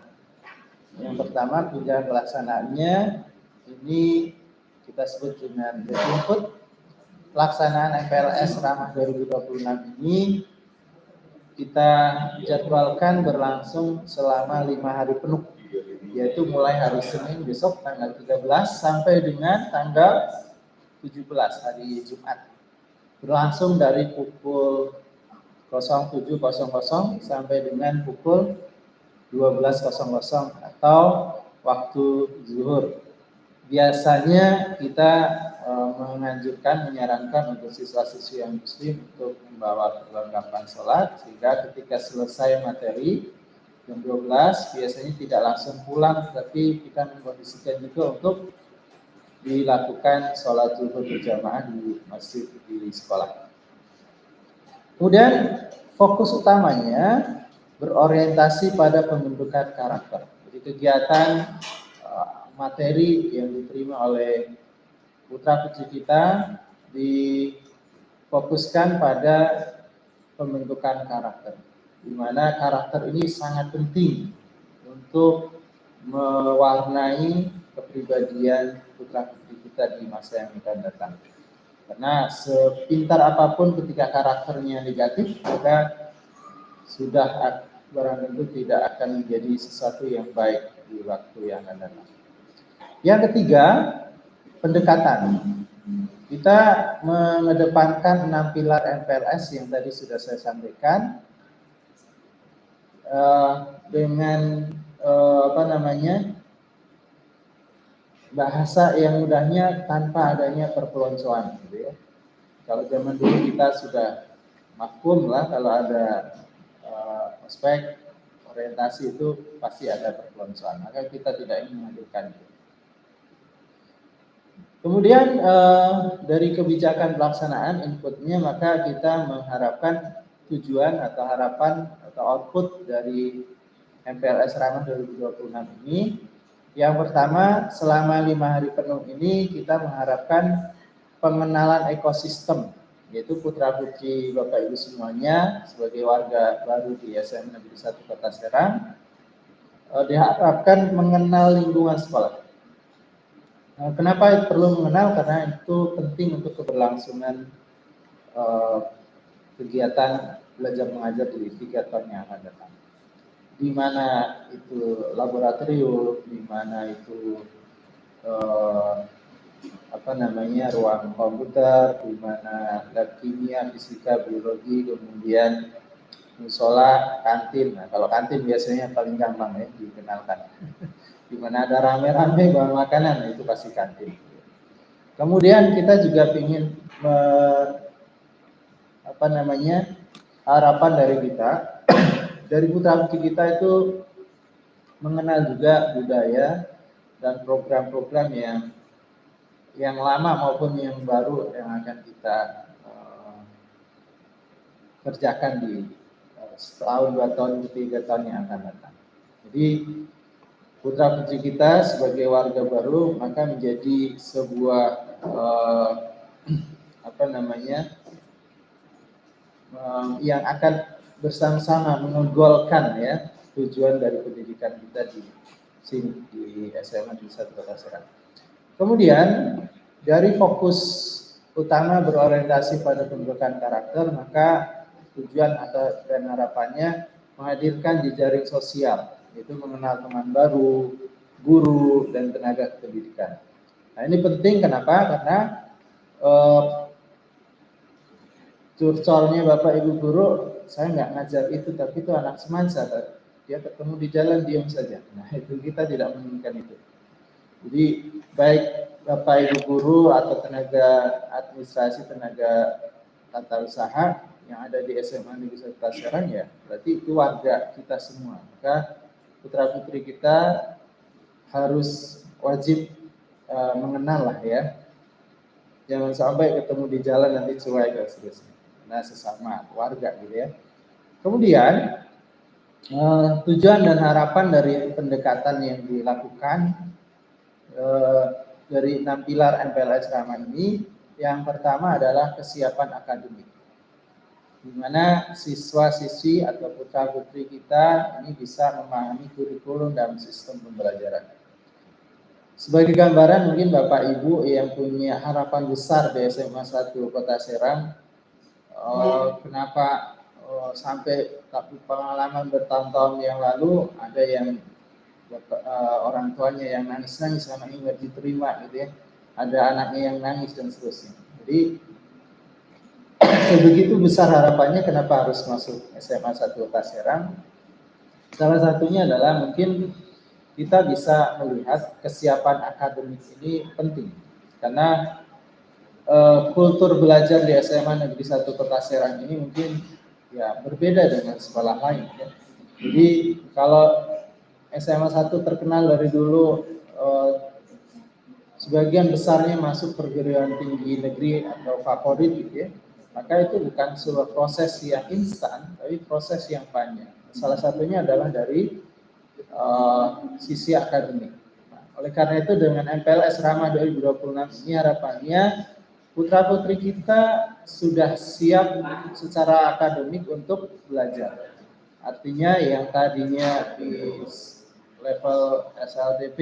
Yang pertama, kebijakan pelaksanaannya ini kita sebut dengan input. Pelaksanaan MPLS Ramah 2026 ini kita jadwalkan berlangsung selama 5 hari penuh, yaitu mulai hari Senin besok tanggal 13 sampai dengan tanggal 17 hari Jumat. Berlangsung dari pukul 07.00 sampai dengan pukul 12.00 atau waktu zuhur. Biasanya kita menyarankan untuk siswa-siswi yang muslim untuk membawa perlengkapan sholat, sehingga ketika selesai materi jam 12 biasanya tidak langsung pulang, tapi kita mengkondisikan juga untuk dilakukan sholat zuhur berjamaah di masjid di sekolah. Kemudian fokus utamanya berorientasi pada pembentukan karakter. Jadi kegiatan materi yang diterima oleh putra-putri kita difokuskan pada pembentukan karakter, di mana karakter ini sangat penting untuk mewarnai kepribadian putra-putri kita di masa yang akan datang. Karena sepintar apapun ketika karakternya negatif, maka sudah barang tentu tidak akan menjadi sesuatu yang baik di waktu yang akan datang. Yang ketiga, pendekatan. Kita mengedepankan 6 pilar MPLS yang tadi sudah saya sampaikan dengan bahasa yang mudahnya tanpa adanya perpeloncoan, gitu ya. Kalau zaman dulu kita sudah maklum lah, kalau ada aspek orientasi itu pasti ada perpeloncoan, maka kita tidak ingin menghadirkan itu. Kemudian dari kebijakan pelaksanaan inputnya, maka kita mengharapkan tujuan atau harapan atau output dari MPLS Ramah 2026 ini. Yang pertama, selama 5 hari penuh ini kita mengharapkan pengenalan ekosistem, yaitu putra-putri Bapak Ibu semuanya sebagai warga baru di SMA Negeri 1 Kota Serang diharapkan mengenal lingkungan sekolah. Kenapa perlu mengenal? Karena itu penting untuk keberlangsungan kegiatan belajar mengajar di 3 tahun yang akan datang. Di mana itu laboratorium, di mana itu ruang komputer, di mana lab kimia, fisika, biologi, kemudian musola, kantin. Nah, kalau kantin biasanya paling gampang ya dikenalkan. Di mana ada rame-rame bawa makanan, itu pasti kantin. Kemudian kita juga ingin harapan dari kita dari putra-putri kita itu mengenal juga budaya dan program-program yang lama maupun yang baru yang akan kita kerjakan di setahun, 2 tahun, 3 tahun yang akan datang. Jadi putra-putri kita sebagai warga baru maka menjadi sebuah yang akan bersama-sama menggolkan ya tujuan dari pendidikan kita di sini di SMA di Satu Kota Serang. Kemudian dari fokus utama berorientasi pada pembentukan karakter, maka tujuan dan harapannya menghadirkan jejaring sosial, yaitu mengenal teman baru, guru, dan tenaga pendidikan. Nah ini penting kenapa? Karena curcolnya Bapak Ibu guru, saya nggak ngajar itu, tapi itu anak semansa, dia ketemu di jalan diam saja. Nah itu kita tidak menginginkan itu. Jadi baik Bapak Ibu guru atau tenaga administrasi, tenaga tata usaha yang ada di SMA Negeri 1 Kota Serang ya, berarti itu warga kita semua. Maka putra putri kita harus wajib mengenal lah ya. Jangan sampai ketemu di jalan nanti cuek dan seterusnya. Nah sesama warga gitu ya. Kemudian tujuan dan harapan dari pendekatan yang dilakukan dari 6 pilar MPLS Ramah ini, yang pertama adalah kesiapan akademik, di mana siswa-siswi atau putra-putri kita ini bisa memahami kurikulum dalam sistem pembelajaran. Sebagai gambaran mungkin Bapak Ibu yang punya harapan besar di SMA 1 Kota Serang, kenapa sampai pengalaman bertahun-tahun yang lalu ada yang orang tuanya yang nangis-nangis karena ini nggak diterima gitu ya, ada anaknya yang nangis dan seterusnya. Jadi sebegitu besar harapannya kenapa harus masuk SMA 1 Kota Serang. Salah satunya adalah mungkin kita bisa melihat kesiapan akademik ini penting karena kultur belajar di SMA Negeri 1 Kota Serang ini mungkin ya berbeda dengan sekolah lain ya. Jadi kalau SMA 1 terkenal dari dulu sebagian besarnya masuk perguruan tinggi negeri atau favorit gitu ya, maka itu bukan sebuah proses yang instan, tapi proses yang panjang. Salah satunya adalah dari sisi akademik. Nah, oleh karena itu dengan MPLS Ramah 2026 ini harapannya putra-putri kita sudah siap secara akademik untuk belajar. Artinya yang tadinya di level SLTP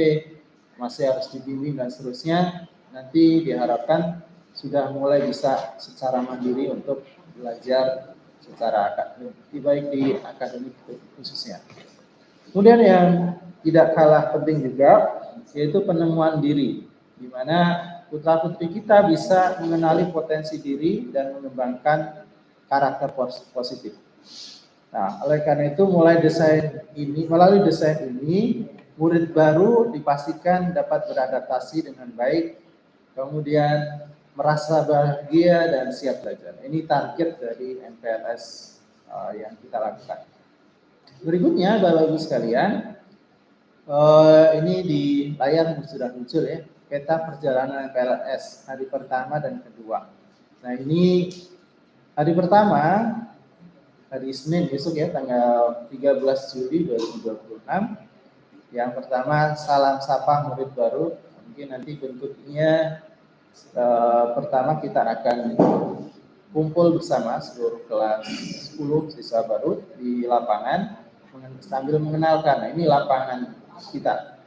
masih harus dibimbing dan seterusnya, nanti diharapkan sudah mulai bisa secara mandiri untuk belajar secara akademik, baik di akademik khususnya. Kemudian yang tidak kalah penting juga yaitu penemuan diri, di mana putra-putri kita bisa mengenali potensi diri dan mengembangkan karakter positif. Nah, oleh karena itu melalui desain ini murid baru dipastikan dapat beradaptasi dengan baik, kemudian merasa bahagia dan siap belajar. Ini target dari MPLS yang kita lakukan. Berikutnya, Bapak Ibu sekalian, ini di layar sudah muncul ya, peta perjalanan MPLS hari pertama dan kedua. Nah ini hari pertama, hari Senin besok ya, tanggal 13 Juli 2026. Yang pertama salam sapa murid baru. Mungkin nanti bentuknya pertama kita akan kumpul bersama seluruh kelas 10 siswa baru di lapangan sambil mengenalkan. Nah, ini lapangan kita,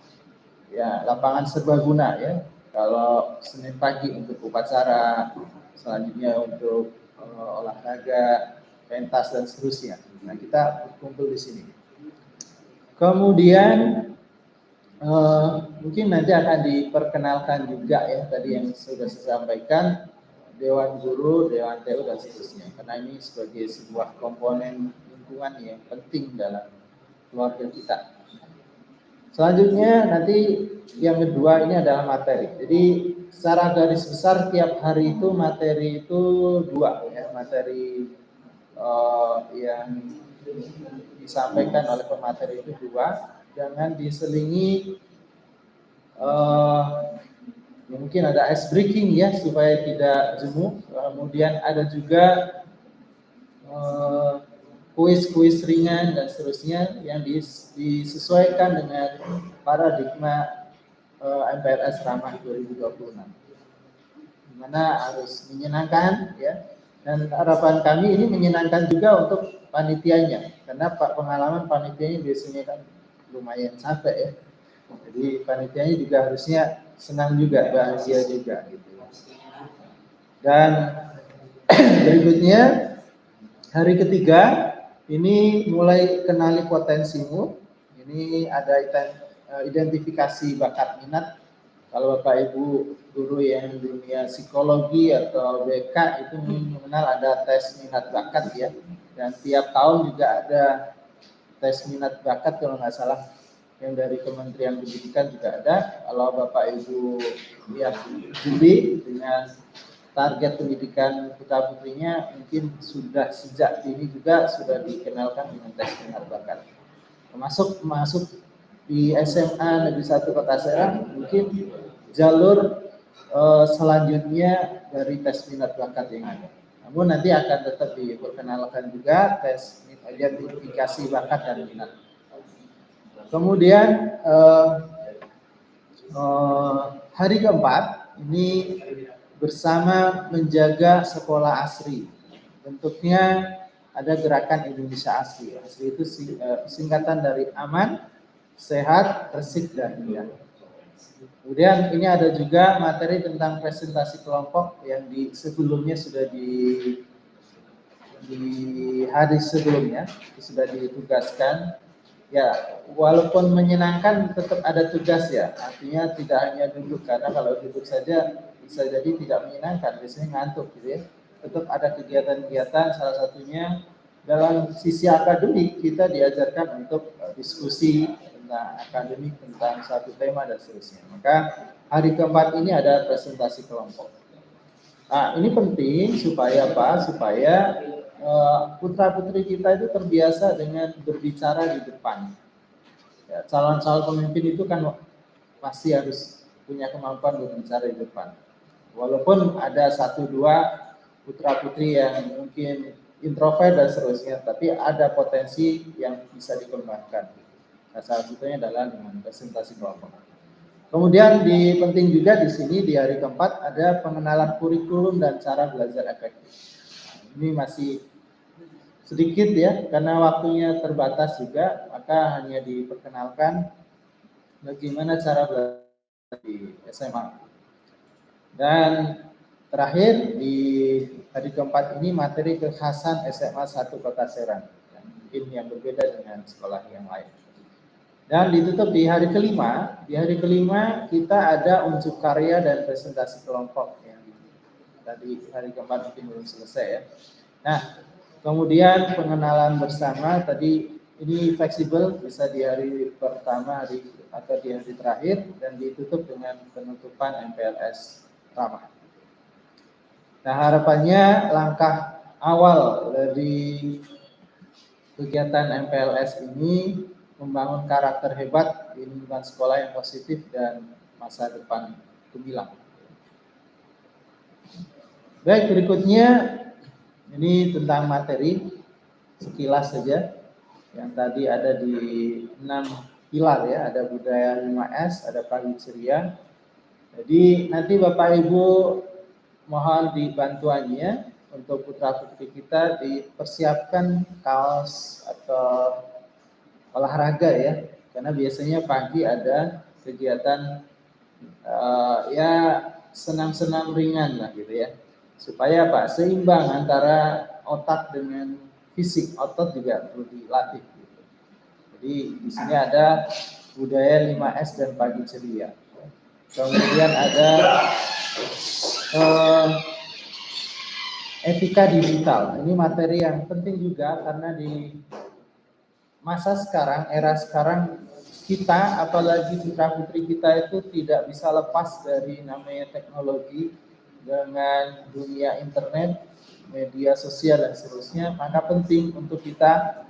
ya lapangan serbaguna ya. Kalau Senin pagi untuk upacara, selanjutnya untuk olahraga, pentas dan seterusnya. Nah kita berkumpul di sini. Kemudian mungkin nanti akan diperkenalkan juga ya tadi yang sudah saya sampaikan, Dewan Guru, Dewan TU dan seterusnya. Karena ini sebagai sebuah komponen lingkungan yang penting dalam keluarga kita. Selanjutnya nanti yang kedua ini adalah materi. Jadi secara garis besar tiap hari itu materi itu 2 ya, materi yang disampaikan oleh pemateri itu dua, jangan diselingi ya mungkin ada ice breaking ya supaya tidak jemu. Kemudian ada juga kuis-kuis ringan dan seterusnya yang disesuaikan dengan paradigma MPLS Ramah 2026. Dimana harus menyenangkan ya, dan harapan kami ini menyenangkan juga untuk panitianya, karena pengalaman panitianya biasanya kan lumayan capek ya. Jadi panitianya juga harusnya senang juga, bahagia juga gitu. Dan berikutnya hari ketiga ini mulai kenali potensimu. Ini ada identifikasi bakat minat. Kalau Bapak Ibu guru yang dunia psikologi atau BK itu mengenal ada tes minat bakat ya. Dan tiap tahun juga ada tes minat bakat kalau nggak salah yang dari Kementerian Pendidikan juga ada. Kalau Bapak Ibu lihat studi dengan target pendidikan putra putrinya mungkin sudah sejak ini juga sudah dikenalkan dengan tes minat bakat. Masuk di SMA Negeri 1 Kota Serang mungkin jalur selanjutnya dari tes minat bakat yang ada. Namun nanti akan tetap diperkenalkan juga tes identifikasi bakat dan minat. Kemudian hari keempat ini bersama menjaga sekolah asri. Bentuknya ada gerakan Indonesia Asri. Asri itu singkatan dari aman, sehat, resik, dan indah. Kemudian ini ada juga materi tentang presentasi kelompok yang sebelumnya sudah di hari sebelumnya sudah ditugaskan. Ya, walaupun menyenangkan tetap ada tugas ya. Artinya tidak hanya duduk, karena kalau duduk saja bisa jadi tidak menyenangkan, biasanya ngantuk gitu ya. Tetap ada kegiatan-kegiatan, salah satunya dalam sisi akademik kita diajarkan untuk diskusi tentang akademik, tentang satu tema dan seterusnya. Maka hari keempat ini ada presentasi kelompok. Nah, ini penting supaya apa? Supaya putra-putri kita itu terbiasa dengan berbicara di depan. Ya, calon-calon pemimpin itu kan pasti harus punya kemampuan berbicara di depan. Walaupun ada 1-2 putra-putri yang mungkin introvert dan seterusnya, tapi ada potensi yang bisa dikembangkan. Nah, salah satunya adalah dengan presentasi kelompok. Kemudian penting juga di sini di hari keempat ada pengenalan kurikulum dan cara belajar efektif. Ini masih sedikit ya, karena waktunya terbatas juga, maka hanya diperkenalkan bagaimana cara belajar di SMA. Dan terakhir di hari keempat ini materi kekhasan SMA 1 Kota Serang, mungkin yang berbeda dengan sekolah yang lain. Dan ditutup di hari kelima. Di hari kelima kita ada unjuk karya dan presentasi kelompok yang tadi hari keempat mungkin belum selesai ya. Nah, kemudian pengenalan bersama tadi ini fleksibel, bisa di hari pertama atau di hari terakhir, dan ditutup dengan penutupan MPLS Ramah. Nah, harapannya langkah awal dari kegiatan MPLS ini membangun karakter hebat di lingkungan sekolah yang positif dan masa depan gemilang. Baik, berikutnya ini tentang materi sekilas saja. Yang tadi ada di 6 pilar ya, ada budaya 5S, ada pagi ceria. Jadi nanti Bapak Ibu mohon dibantuannya untuk putra-putri kita dipersiapkan kaos atau olahraga ya, karena biasanya pagi ada kegiatan ya senam-senam ringan lah gitu ya, supaya apa, seimbang antara otak dengan fisik, otot juga perlu dilatih gitu. Jadi di sini ada budaya 5S dan pagi ceria. Kemudian ada etika digital. Ini materi yang penting juga karena di masa sekarang, era sekarang, kita apalagi putra-putri kita itu tidak bisa lepas dari namanya teknologi dengan dunia internet, media sosial dan seterusnya. Maka penting untuk kita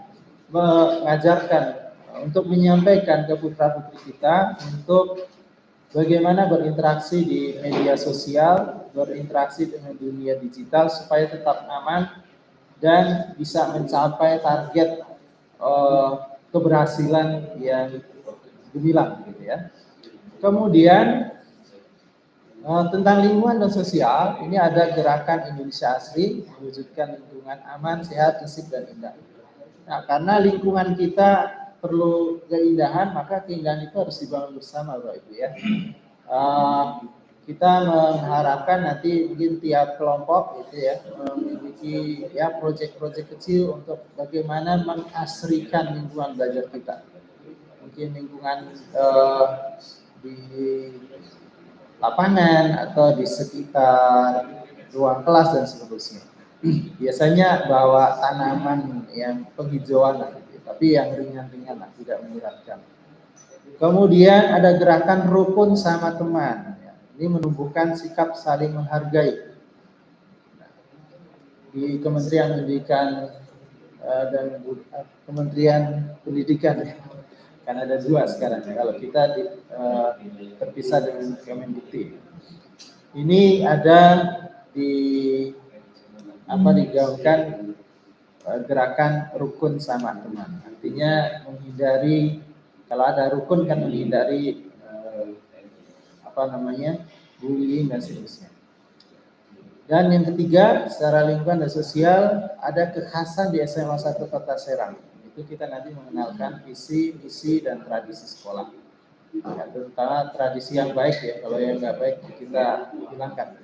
mengajarkan untuk menyampaikan ke putra-putri kita untuk bagaimana berinteraksi di media sosial, berinteraksi dengan dunia digital supaya tetap aman dan bisa mencapai target keberhasilan yang gemilang gitu ya. Kemudian tentang lingkungan dan sosial, ini ada gerakan Indonesia Asri mewujudkan lingkungan aman, sehat, tertib dan indah. Nah, karena lingkungan kita perlu keindahan, maka keindahan itu harus dibangun bersama, Bapak Ibu ya. Kita mengharapkan nanti mungkin tiap kelompok gitu ya memiliki ya proyek-proyek kecil untuk bagaimana mengasrikan lingkungan belajar kita. Mungkin lingkungan di lapangan atau di sekitar ruang kelas dan seterusnya. Biasanya bawa tanaman yang penghijauan lah, gitu, tapi yang ringan-ringan lah, tidak memberatkan. Kemudian ada gerakan rukun sama teman. Ini menumbuhkan sikap saling menghargai. Di Kementerian Pendidikan dan Kementerian Pendidikan, kan ada dua sekarang ya. Kalau kita terpisah dengan Kemendikti. Ini ada digaungkan gerakan rukun sama teman. Artinya menghindari, kalau ada rukun kan menghindari bullying dan seterusnya. Dan yang ketiga, secara lingkungan dan sosial ada kekhasan di SMA 1 Kota Serang. Itu kita nanti mengenalkan visi, misi dan tradisi sekolah. Ya, terutama tradisi yang baik ya, kalau yang nggak baik kita hilangkan.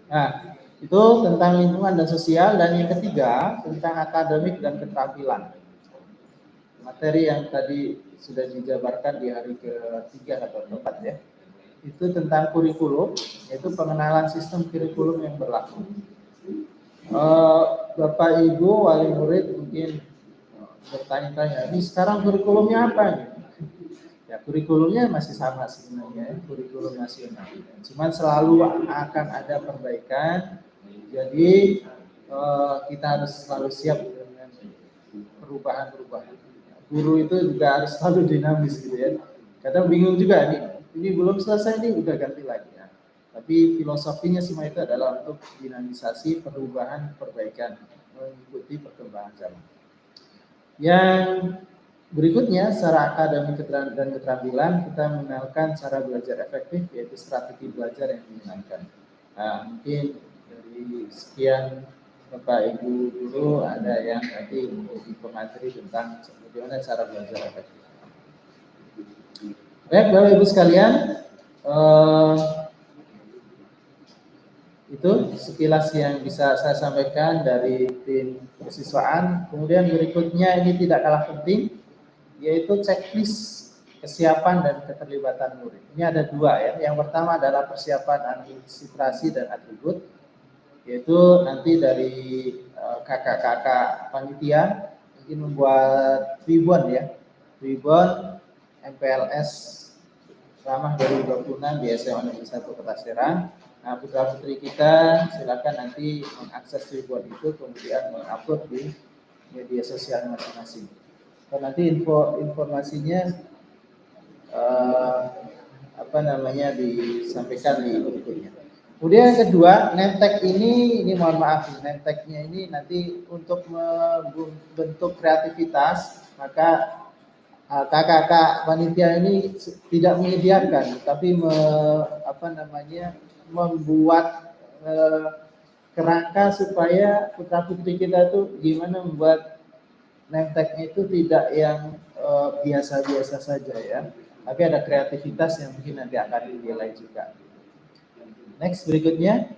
Nah, itu tentang lingkungan dan sosial. Dan yang ketiga tentang akademik dan keterampilan. Materi yang tadi sudah dijabarkan di hari ke-3 atau ke-4 ya. Itu tentang kurikulum, yaitu pengenalan sistem kurikulum yang berlaku. Bapak Ibu wali murid mungkin bertanya-tanya, ini sekarang kurikulumnya apa nih? Ya, kurikulumnya masih sama sebenarnya, kurikulum nasional. Cuman selalu akan ada perbaikan. Jadi kita harus selalu siap dengan perubahan-perubahan. Guru itu juga harus selalu dinamis gitu ya. Kadang bingung juga nih, ini belum selesai nih udah ganti lagi ya. Tapi filosofinya semua itu adalah untuk dinamisasi, perubahan, perbaikan, mengikuti perkembangan zaman. Yang berikutnya, secara akademik dan keterampilan, kita mengenalkan cara belajar efektif, yaitu strategi belajar yang menyenangkan. Nah, mungkin dari sekian Bapak Ibu dulu ada yang nanti menjadi pemateri tentang bagaimana cara belajar efektif. Baik, Bapak Ibu sekalian, itu sekilas yang bisa saya sampaikan dari tim persiswaan. Kemudian berikutnya ini tidak kalah penting, yaitu checklist kesiapan dan keterlibatan murid. Ini ada dua ya. Yang pertama adalah persiapan administrasi dan atribut, yaitu nanti dari kakak-kakak panitia mungkin membuat ribbon ya, ribbon MPLS ramah 2026 di SMA Negeri 1 Kota Serang. Nah, putra-putri kita silakan nanti mengakses ribbon itu, kemudian mengupload di media sosial masing-masing. Dan nanti informasinya disampaikan di berikutnya. Kemudian yang kedua, nemtek ini mohon maaf, nemteknya ini nanti untuk membentuk kreativitas, maka kakak-kakak panitia ini tidak menyediakan, tapi membuat kerangka supaya putra-putri kita itu gimana membuat nemteknya itu tidak yang biasa-biasa saja ya, tapi ada kreativitas yang mungkin nanti akan dinilai juga. Next, berikutnya.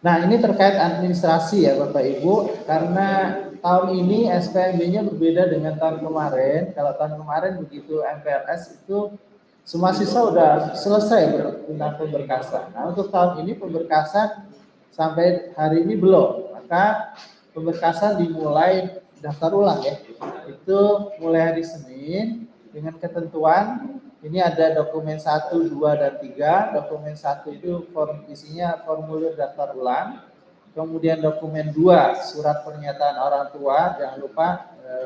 Nah, ini terkait administrasi ya Bapak Ibu, karena tahun ini SPMB-nya berbeda dengan tahun kemarin. Kalau tahun kemarin begitu MPLS itu semua siswa sudah selesai tentang pemberkasan. Nah, untuk tahun ini pemberkasan sampai hari ini belum. Maka pemberkasan dimulai daftar ulang ya. Itu mulai hari Senin dengan ketentuan ini ada dokumen 1, 2, dan 3. Dokumen 1 itu isinya formulir daftar ulang. Kemudian dokumen 2, surat pernyataan orang tua, jangan lupa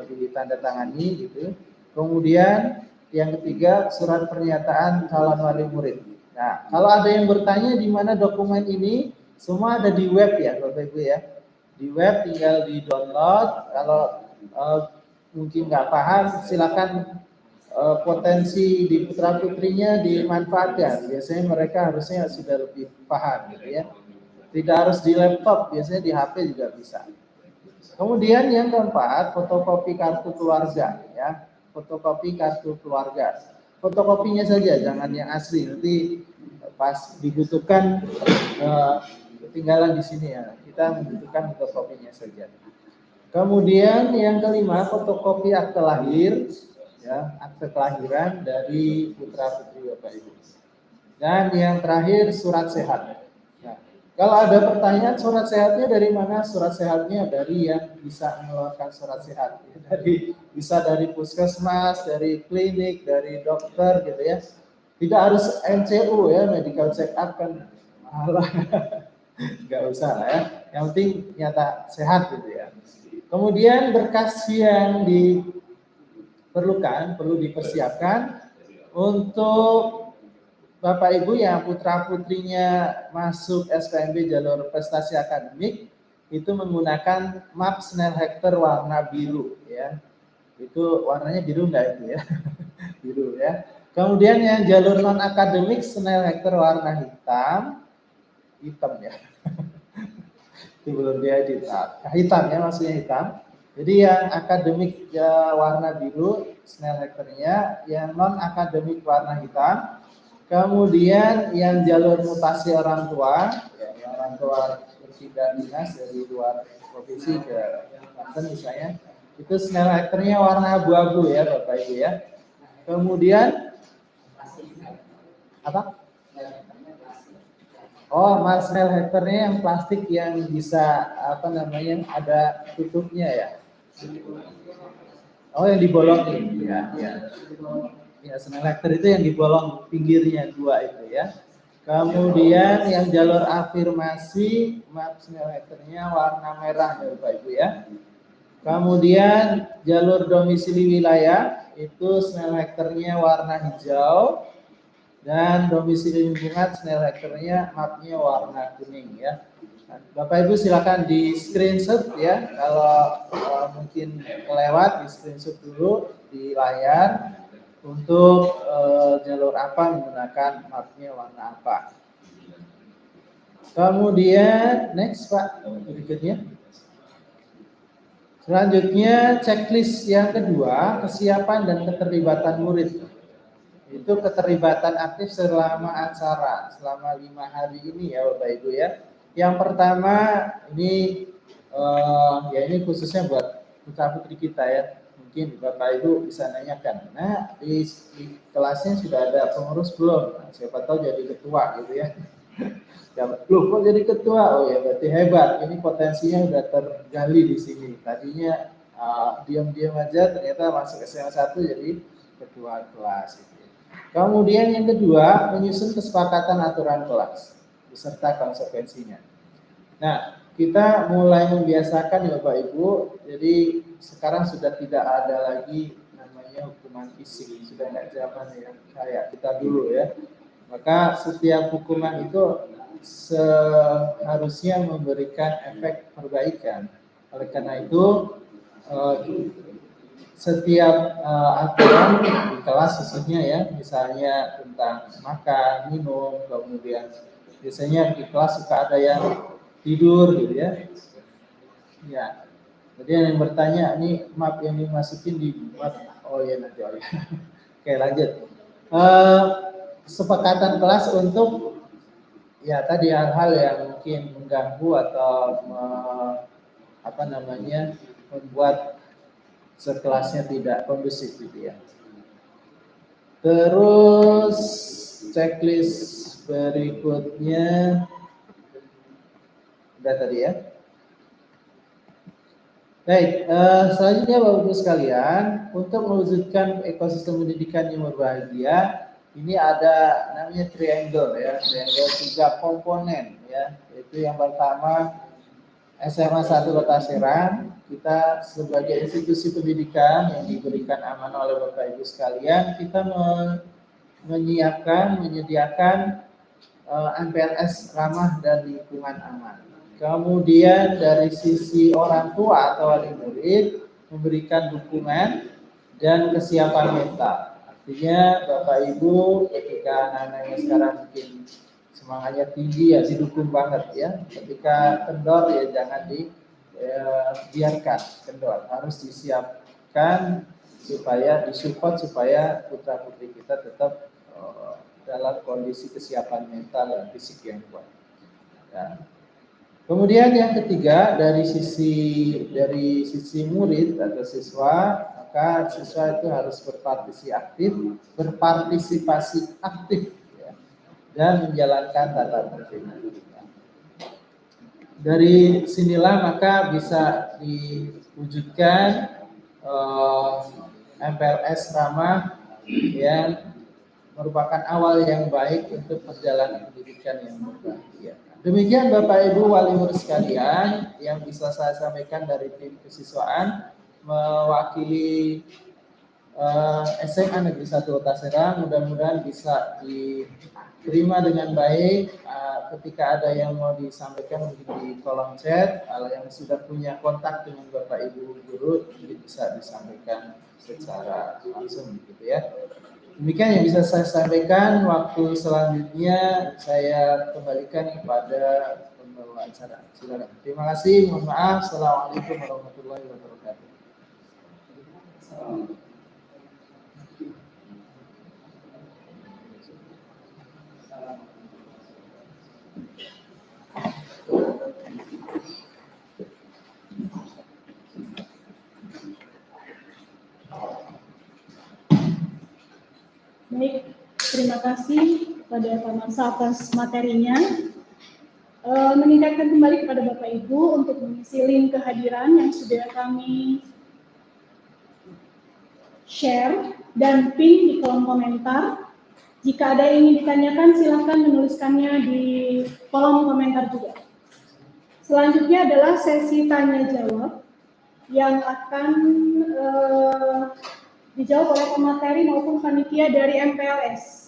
ditandatangani gitu. Kemudian yang ketiga, surat pernyataan calon wali murid. Nah, kalau ada yang bertanya di mana dokumen ini, semua ada di web ya, Bapak Ibu ya. Di web tinggal di-download. Kalau mungkin nggak paham, silakan potensi di putra putrinya dimanfaatkan. Biasanya mereka harusnya sudah lebih paham gitu ya. Tidak harus di laptop, biasanya di HP juga bisa. Kemudian yang keempat, fotokopi kartu keluarga ya. Fotokopi kartu keluarga. Fotokopinya saja, jangan yang asli. Nanti pas dibutuhkan ketinggalan di sini ya. Kita membutuhkan fotokopinya saja. Kemudian yang kelima, fotokopi akte lahir ya, akte kelahiran dari putra putri Bapak Ibu. Dan yang terakhir surat sehat. Nah, kalau ada pertanyaan surat sehatnya dari mana? Surat sehatnya dari yang bisa mengeluarkan surat sehat. Bisa dari puskesmas, dari klinik, dari dokter gitu ya. Tidak harus MCU ya, medical check up kan mahal. Nggak usah lah ya. Yang penting nyata sehat gitu ya. Kemudian berkas yang diperlukan, perlu dipersiapkan untuk Bapak Ibu yang putra putrinya masuk SPMB jalur prestasi akademik itu menggunakan map Snell Hector warna biru ya. Itu warnanya biru enggak itu ya? Biru ya. Kemudian yang jalur non akademik Snell Hector warna hitam ya. Itu belum diedit. Hitam ya, maksudnya hitam. Jadi yang akademik ya, warna biru Snell Hector-nya, yang non akademik warna hitam. Kemudian yang jalur mutasi orang tua, ya, yang orang tua berpindah dinas dari luar provinsi ke Banten misalnya, itu Snell Hector-nya warna abu-abu ya Bapak Ibu ya. Kemudian apa? Oh, Snell Hector-nya yang plastik yang bisa apa namanya ada tutupnya ya. Oh, yang dibolongin ya. Ya, Snell Hector itu yang dibolong pinggirnya 2 itu ya. Kemudian yang jalur afirmasi map Snell Hector-nya warna merah ya Bapak Ibu ya. Kemudian jalur domisili wilayah itu Snell Hector-nya warna hijau. Dan domisili lingkungan Snell Hector-nya mapnya warna kuning ya. Nah, Bapak Ibu silakan di screenshot ya. Kalau mungkin kelewat di screenshot dulu di layar untuk jalur apa menggunakan mapnya warna apa. Kemudian next Pak berikutnya. Selanjutnya checklist yang kedua, kesiapan dan keterlibatan murid. Itu keterlibatan aktif selama acara, selama 5 hari ini ya Bapak Ibu ya. Yang pertama ini ya ini khususnya buat putra putri kita ya. Mungkin Bapak Ibu bisa nanyakan. Nah di kelasnya sudah ada pengurus belum? Nah, siapa tahu jadi ketua gitu ya. Ya loh kok jadi ketua? Oh ya berarti hebat. Ini potensinya udah tergali di sini. Tadinya diam-diam aja ternyata masuk SMA 1 jadi ketua kelas. Gitu. Kemudian yang kedua, menyusun kesepakatan aturan kelas beserta konsekuensinya. Nah, kita mulai membiasakan ya Bapak Ibu, jadi sekarang sudah tidak ada lagi namanya hukuman fisik, sudah tidak zaman yang kayak kita dulu ya. Maka setiap hukuman itu seharusnya memberikan efek perbaikan. Oleh karena itu, setiap aturan di kelas khususnya ya, misalnya tentang makan, minum, kemudian biasanya di kelas suka ada yang tidur gitu ya. Ya, jadi yang bertanya, ini map yang dimasukin di map, oh ya nanti oh ya. Oke lanjut. Kesepakatan kelas untuk ya tadi hal-hal yang mungkin mengganggu atau apa namanya membuat sekelasnya tidak kondusif gitu ya. Terus checklist berikutnya udah tadi ya. Baik, selanjutnya Bapak Ibu sekalian, untuk mewujudkan ekosistem pendidikan yang berbahagia, ini ada namanya triangle ya, triangle 3 komponen ya. Yaitu yang pertama SMA 1 Kota Serang, kita sebagai institusi pendidikan yang diberikan amanah oleh Bapak Ibu sekalian, kita menyediakan MPLS ramah dan lingkungan aman. Kemudian dari sisi orang tua atau wali murid memberikan dukungan dan kesiapan mental. Artinya Bapak Ibu ketika anak-anaknya sekarang mungkin semangatnya tinggi ya didukung banget ya. Ketika kendor ya jangan dibiarkan kendor, harus disiapkan supaya disupport supaya putra putri kita tetap dalam kondisi kesiapan mental dan fisik yang kuat. Ya. Kemudian yang ketiga dari sisi murid atau siswa, maka siswa itu harus berpartisipasi aktif ya, dan menjalankan tata tertib. Dari sinilah maka bisa diwujudkan MPLS ramah yang merupakan awal yang baik untuk perjalanan pendidikan yang berbahagia. Demikian Bapak Ibu wali murid sekalian yang bisa saya sampaikan dari tim kesiswaan mewakili SMA Negeri 1 Kota Serang. Mudah-mudahan bisa diterima dengan baik. Ketika ada yang mau disampaikan di kolom chat, kalau yang sudah punya kontak dengan Bapak Ibu guru bisa disampaikan secara langsung gitu ya. Demikian yang bisa saya sampaikan. Waktu selanjutnya saya kembalikan kepada pembawa acara. Silakan. Terima kasih. Mohon maaf. Assalamualaikum warahmatullahi wabarakatuh. Baik, terima kasih kepada Pak Marsa atas materinya. Meningkatkan kembali kepada Bapak Ibu untuk mengisi link kehadiran yang sudah kami share dan pin di kolom komentar. Jika ada yang ingin ditanyakan, silakan menuliskannya di kolom komentar juga. Selanjutnya adalah sesi tanya jawab yang akan dijawab oleh pemateri maupun panitia dari MPLS.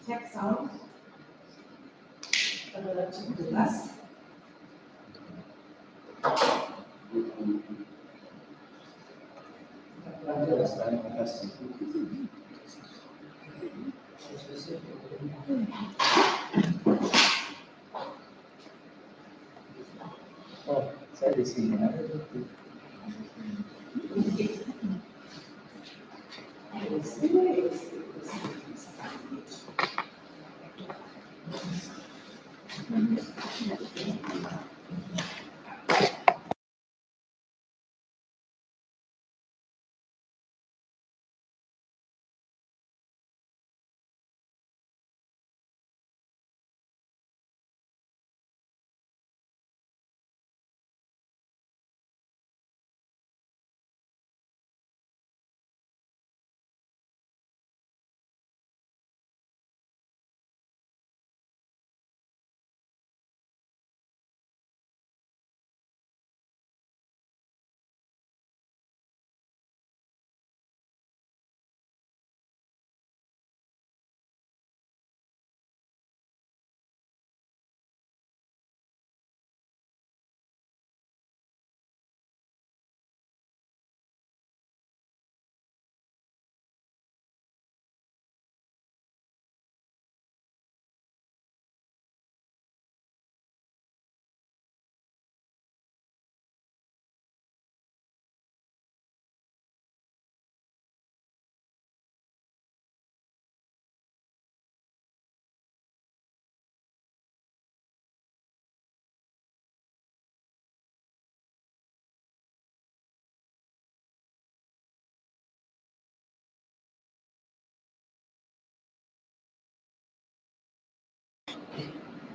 Cek sound. Adalah cukup jelas. Oh, saya di sini.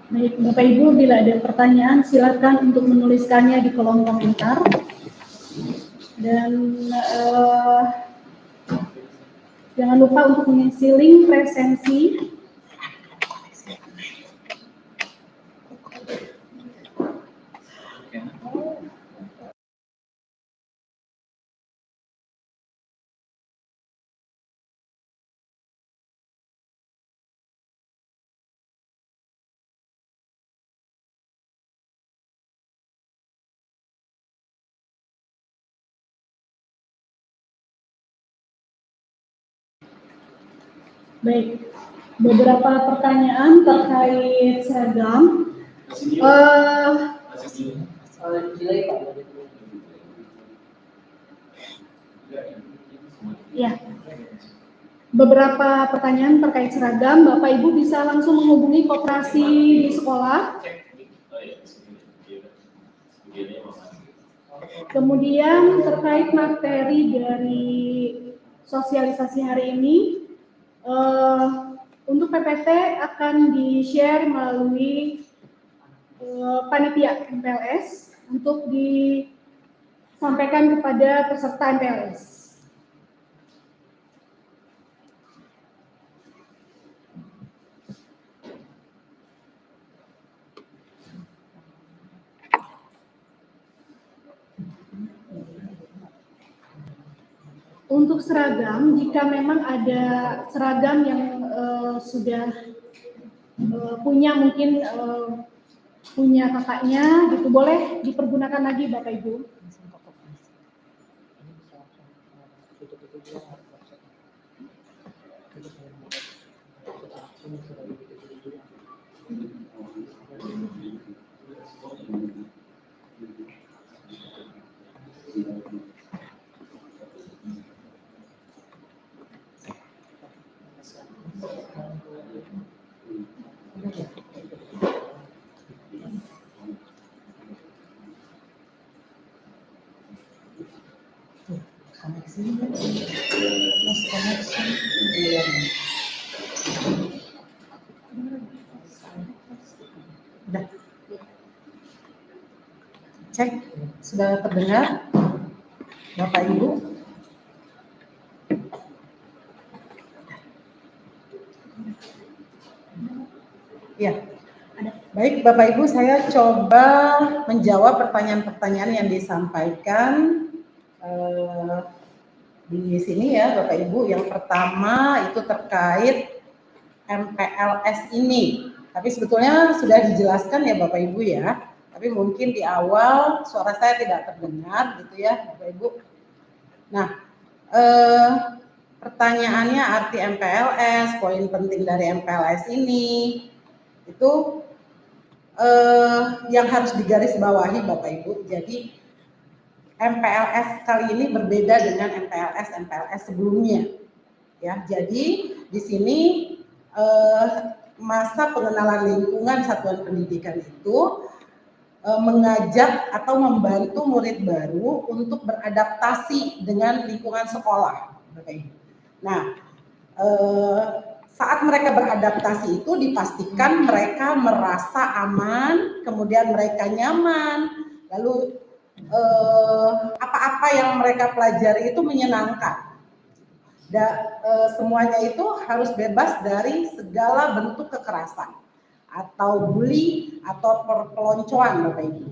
Baik, Bapak Ibu, bila ada pertanyaan silakan untuk menuliskannya di kolom komentar. Dan jangan lupa untuk mengisi link presensi. Baik, beberapa pertanyaan terkait seragam. Ya, beberapa pertanyaan terkait seragam. Bapak Ibu bisa langsung menghubungi koperasi di sekolah. Kemudian terkait materi dari sosialisasi hari ini, untuk PPT akan di-share melalui panitia MPLS untuk disampaikan kepada peserta MPLS. Untuk seragam, jika memang ada seragam yang sudah punya mungkin punya kakaknya, gitu boleh dipergunakan lagi Bapak Ibu. Cek, sudah terdengar Bapak Ibu? Ya, baik Bapak Ibu, saya coba menjawab pertanyaan-pertanyaan yang disampaikan di sini ya Bapak Ibu. Yang pertama itu terkait MPLS ini, tapi sebetulnya sudah dijelaskan ya Bapak Ibu ya. Tapi mungkin di awal suara saya tidak terdengar gitu ya Bapak Ibu. Nah, pertanyaannya arti MPLS, poin penting dari MPLS ini, itu yang harus digarisbawahi Bapak Ibu. Jadi MPLS kali ini berbeda dengan MPLS sebelumnya. Ya, jadi di sini masa pengenalan lingkungan satuan pendidikan itu mengajak atau membantu murid baru untuk beradaptasi dengan lingkungan sekolah. Nah, saat mereka beradaptasi itu dipastikan mereka merasa aman, kemudian mereka nyaman, lalu apa-apa yang mereka pelajari itu menyenangkan. Semuanya itu harus bebas dari segala bentuk kekerasan atau bully atau perpeloncoan Bapak Ibu.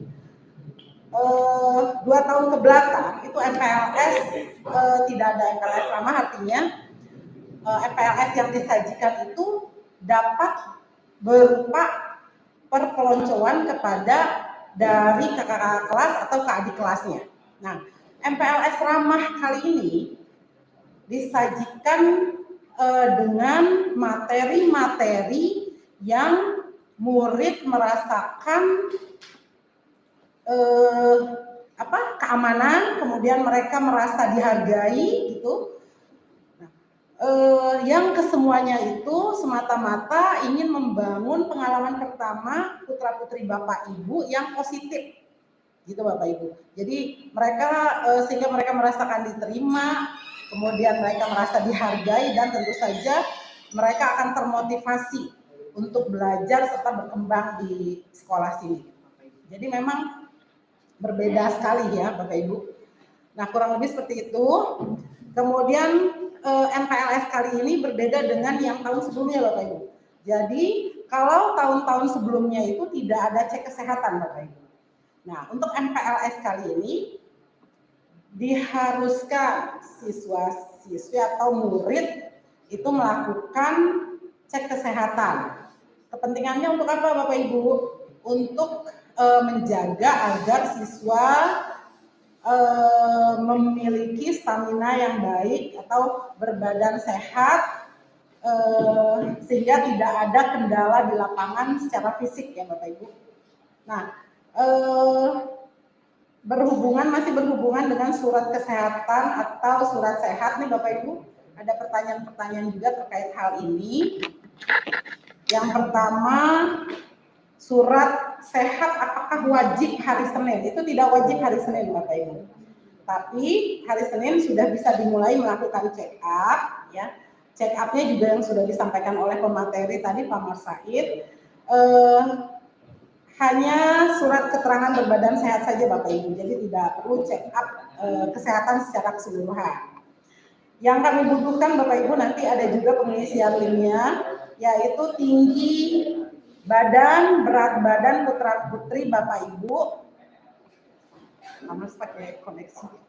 2 tahun ke belakang itu MPLS tidak ada MPLS ramah, artinya MPLS yang disajikan itu dapat berupa perpeloncoan kepada dari kakak kelas atau ke adik kelasnya. Nah, MPLS ramah kali ini disajikan dengan materi-materi yang murid merasakan keamanan, kemudian mereka merasa dihargai gitu. Yang kesemuanya itu semata-mata ingin membangun pengalaman pertama putra-putri Bapak Ibu yang positif, gitu Bapak Ibu. Jadi mereka sehingga mereka merasakan diterima, kemudian mereka merasa dihargai dan tentu saja mereka akan termotivasi untuk belajar serta berkembang di sekolah sini. Jadi memang berbeda sekali ya Bapak Ibu. Nah kurang lebih seperti itu. Kemudian MPLS kali ini berbeda dengan yang tahun sebelumnya Bapak Ibu. Jadi kalau tahun-tahun sebelumnya itu tidak ada cek kesehatan Bapak Ibu. Nah untuk MPLS kali ini diharuskan siswa-siswi atau murid itu melakukan cek kesehatan. Kepentingannya untuk apa Bapak Ibu? Untuk menjaga agar siswa memiliki stamina yang baik atau berbadan sehat sehingga tidak ada kendala di lapangan secara fisik ya Bapak Ibu. Nah, masih berhubungan dengan surat kesehatan atau surat sehat nih Bapak Ibu. Ada pertanyaan-pertanyaan juga terkait hal ini. Yang pertama, surat sehat apakah wajib hari Senin? Itu tidak wajib hari Senin Bapak Ibu. Tapi hari Senin sudah bisa dimulai melakukan check up ya. Check up-nya juga yang sudah disampaikan oleh pemateri tadi Pak Mar Said. Hanya surat keterangan berbadan sehat saja Bapak Ibu. Jadi tidak perlu check up kesehatan secara keseluruhan. Yang kami butuhkan Bapak Ibu nanti ada juga pengisian linknya, yaitu tinggi badan, berat badan putra putri Bapak Ibu. Harus pakai koneksi.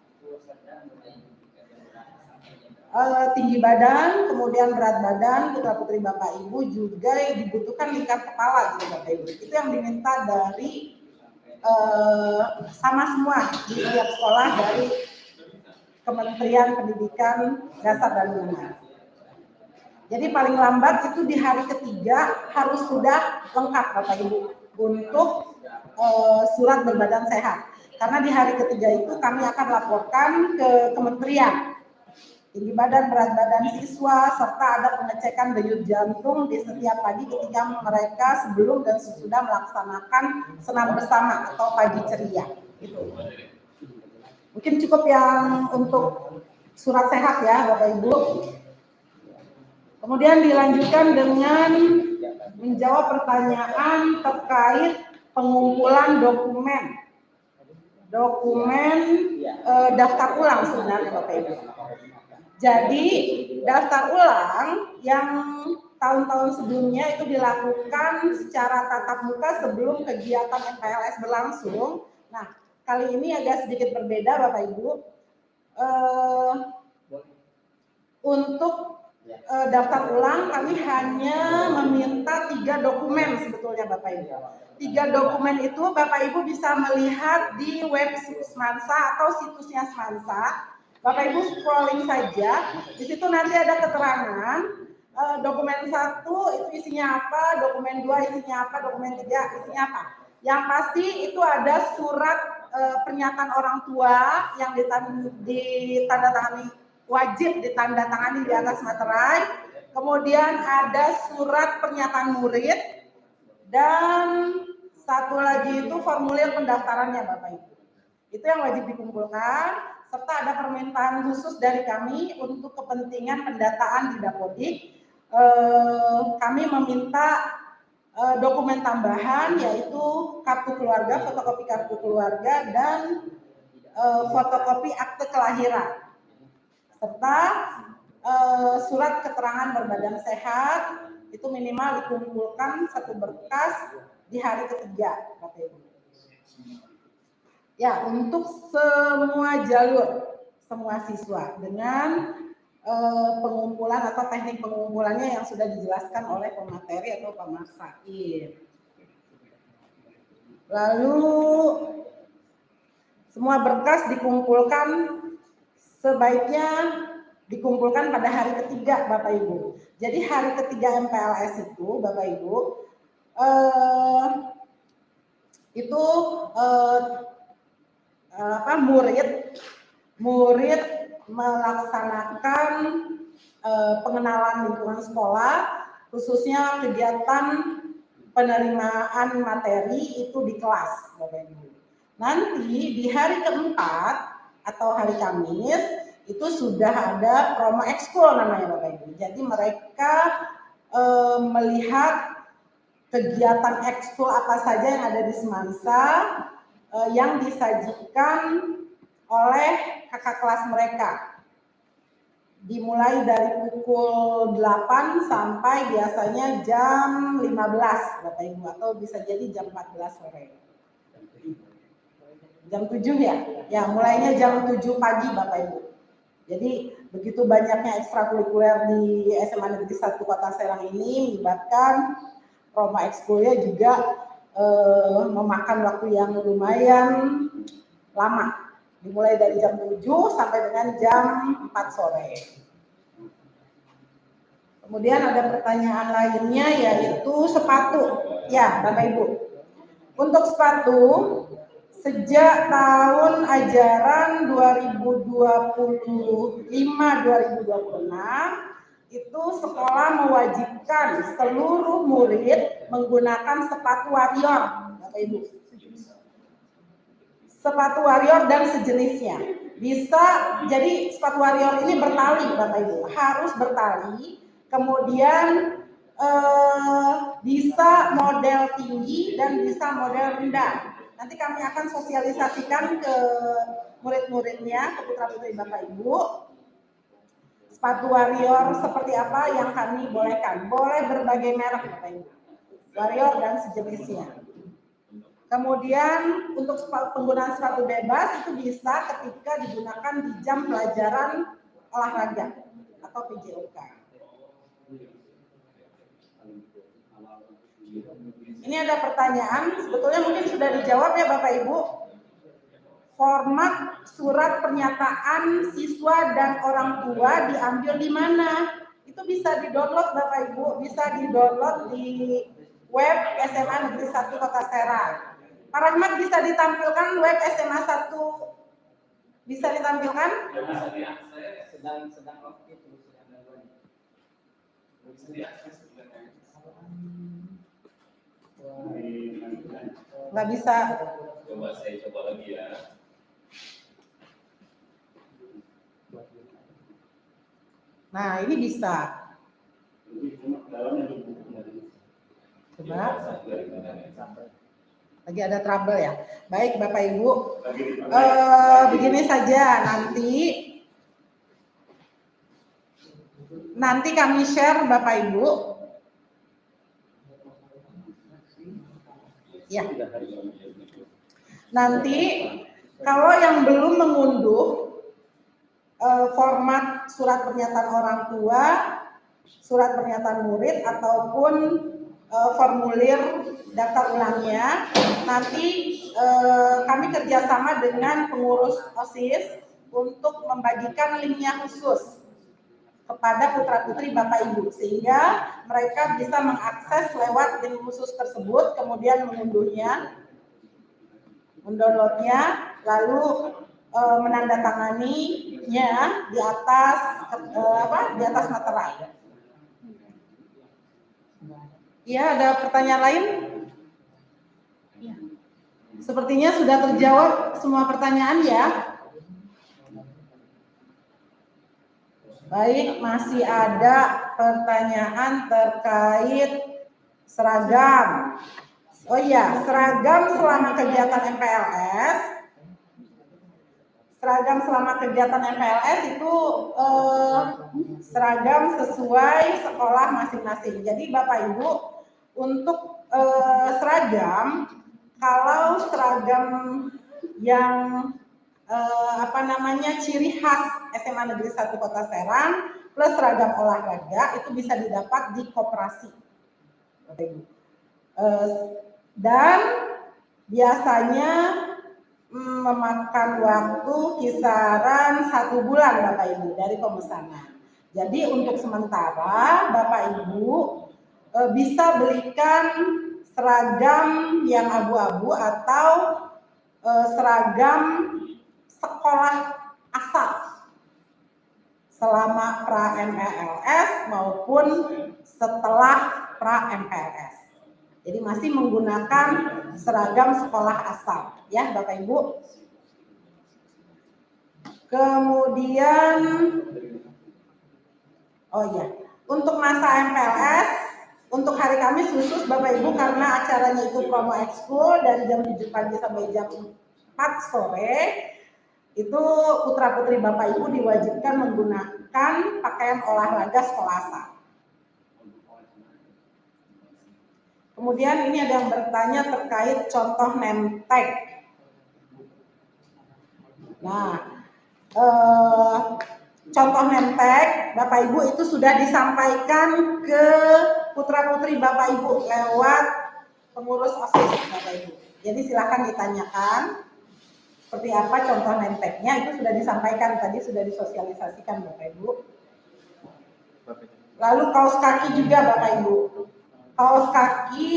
Tinggi badan, kemudian berat badan putra putri Bapak Ibu, juga dibutuhkan lingkar kepala gitu Bapak Ibu. Itu yang diminta dari sama semua di setiap sekolah dari Kementerian Pendidikan Dasar dan Menengah. Jadi paling lambat itu di hari ketiga harus sudah lengkap Bapak Ibu untuk surat berbadan sehat. Karena di hari ketiga itu kami akan laporkan ke kementerian tinggi badan, berat badan siswa, serta ada pengecekan denyut jantung di setiap pagi ketika mereka sebelum dan sesudah melaksanakan senam bersama atau pagi ceria. Gitu. Mungkin cukup yang untuk surat sehat ya Bapak Ibu. Kemudian dilanjutkan dengan menjawab pertanyaan terkait pengumpulan dokumen daftar ulang sebenarnya Bapak Ibu. Jadi daftar ulang yang tahun-tahun sebelumnya itu dilakukan secara tatap muka sebelum kegiatan MPLS berlangsung. Nah, kali ini agak sedikit berbeda Bapak Ibu. Untuk daftar ulang kami hanya meminta 3 dokumen sebetulnya Bapak Ibu. 3 dokumen itu Bapak Ibu bisa melihat di web Semansa atau situsnya Semansa. Bapak Ibu scrolling saja, di situ nanti ada keterangan dokumen 1 itu isinya apa, dokumen 2 isinya apa, dokumen 3 isinya apa. Yang pasti itu ada surat pernyataan orang tua yang ditandatangani, wajib ditandatangani di atas materai. Kemudian ada surat pernyataan murid dan satu lagi itu formulir pendaftarannya Bapak Ibu. Itu yang wajib dikumpulkan. Serta ada permintaan khusus dari kami untuk kepentingan pendataan di Dapodik. Kami meminta dokumen tambahan yaitu kartu keluarga, fotokopi kartu keluarga dan fotokopi akte kelahiran. Serta surat keterangan berbadan sehat itu minimal dikumpulkan 1 berkas di hari ketiga Bapak Ibu. Ya, untuk semua jalur, semua siswa dengan pengumpulan atau teknik pengumpulannya yang sudah dijelaskan oleh pemateri atau Pak Mar Said. Lalu semua berkas dikumpulkan, sebaiknya dikumpulkan pada hari ketiga Bapak Ibu. Jadi hari ketiga MPLS itu Bapak Ibu itu murid melaksanakan pengenalan lingkungan sekolah, khususnya kegiatan penerimaan materi itu di kelas Bapak Ibu. Nanti di hari keempat atau hari Kamis itu sudah ada promo ekskul namanya Bapak Ibu. Jadi mereka melihat kegiatan ekskul apa saja yang ada di Semansa yang disajikan oleh kakak kelas mereka. Dimulai dari pukul 8 sampai biasanya jam 15 Bapak Ibu, atau bisa jadi jam 14 sore. Jam 7 ya? Ya, mulainya jam 7 pagi Bapak Ibu. Jadi begitu banyaknya ekstrakurikuler di SMA Negeri 1 Kota Serang ini melibatkan promo ekskulnya juga memakan waktu yang lumayan lama. Dimulai dari jam 7 sampai dengan jam 4 sore. Kemudian ada pertanyaan lainnya yaitu sepatu. Ya, Bapak Ibu. Untuk sepatu, sejak tahun ajaran 2025-2026 itu sekolah mewajibkan seluruh murid menggunakan sepatu Warrior, Bapak Ibu. Sepatu Warrior dan sejenisnya. Bisa, jadi sepatu Warrior ini bertali Bapak Ibu, harus bertali, kemudian bisa model tinggi dan bisa model rendah. Nanti kami akan sosialisasikan ke murid-muridnya, ke putra-putri Bapak Ibu, sepatu Warrior seperti apa yang kami bolehkan. Boleh berbagai merek Bapak Ibu, Warrior dan sejenisnya. Kemudian untuk penggunaan sepatu bebas itu bisa ketika digunakan di jam pelajaran olahraga atau PJOK. Ini ada pertanyaan, sebetulnya mungkin sudah dijawab ya Bapak Ibu. Format surat pernyataan siswa dan orang tua diambil di mana? Itu bisa di-download Bapak Ibu, bisa di-download di web SMA Negeri 1 Kota Serang. Pak Rahmat bisa ditampilkan web SMA 1, bisa ditampilkan? Sedang aktif. Nggak bisa. Coba saya coba lagi ya. Nah, ini bisa. Coba. Lagi ada trouble ya. Baik Bapak Ibu. Begini saja, nanti kami share Bapak Ibu. Ya. Nanti kalau yang belum mengunduh format surat pernyataan orang tua, surat pernyataan murid ataupun formulir daftar ulangnya, nanti kami kerjasama dengan pengurus OSIS untuk membagikan linknya khusus kepada putra-putri Bapak Ibu, sehingga mereka bisa mengakses lewat link khusus tersebut, kemudian mengunduhnya, mendownloadnya, lalu menandatanganinya di atas di atas materai. Ya, ada pertanyaan lain? Sepertinya sudah terjawab semua pertanyaan ya. Baik, masih ada pertanyaan terkait seragam. Oh iya, seragam selama kegiatan MPLS. Seragam selama kegiatan MPLS itu seragam sesuai sekolah masing-masing. Jadi Bapak Ibu, untuk seragam, kalau seragam yang ciri khas SMA Negeri 1 Kota Serang plus seragam olahraga itu bisa didapat di koperasi. Dan biasanya memakan waktu kisaran 1 bulan Bapak Ibu dari pemesanan. Jadi untuk sementara Bapak Ibu bisa belikan seragam yang abu-abu atau seragam sekolah asal selama pra-MPLS maupun setelah pra-MPLS. Jadi masih menggunakan seragam sekolah asal, ya Bapak Ibu. Kemudian, oh ya, untuk masa MPLS Untuk hari Kamis khusus Bapak Ibu karena acaranya itu promo ekskul dari jam 7 pagi sampai jam 4 sore, itu putra-putri Bapak Ibu diwajibkan menggunakan pakaian olahraga sekolasa. Kemudian ini ada yang bertanya terkait contoh name tag. Nah, contoh name tag Bapak Ibu itu sudah disampaikan ke putra-putri Bapak Ibu lewat pengurus OSIS Bapak Ibu. Jadi silakan ditanyakan seperti apa contoh name tag-nya, itu sudah disampaikan tadi, sudah disosialisasikan Bapak Ibu. Lalu kaos kaki juga Bapak Ibu. Kaos kaki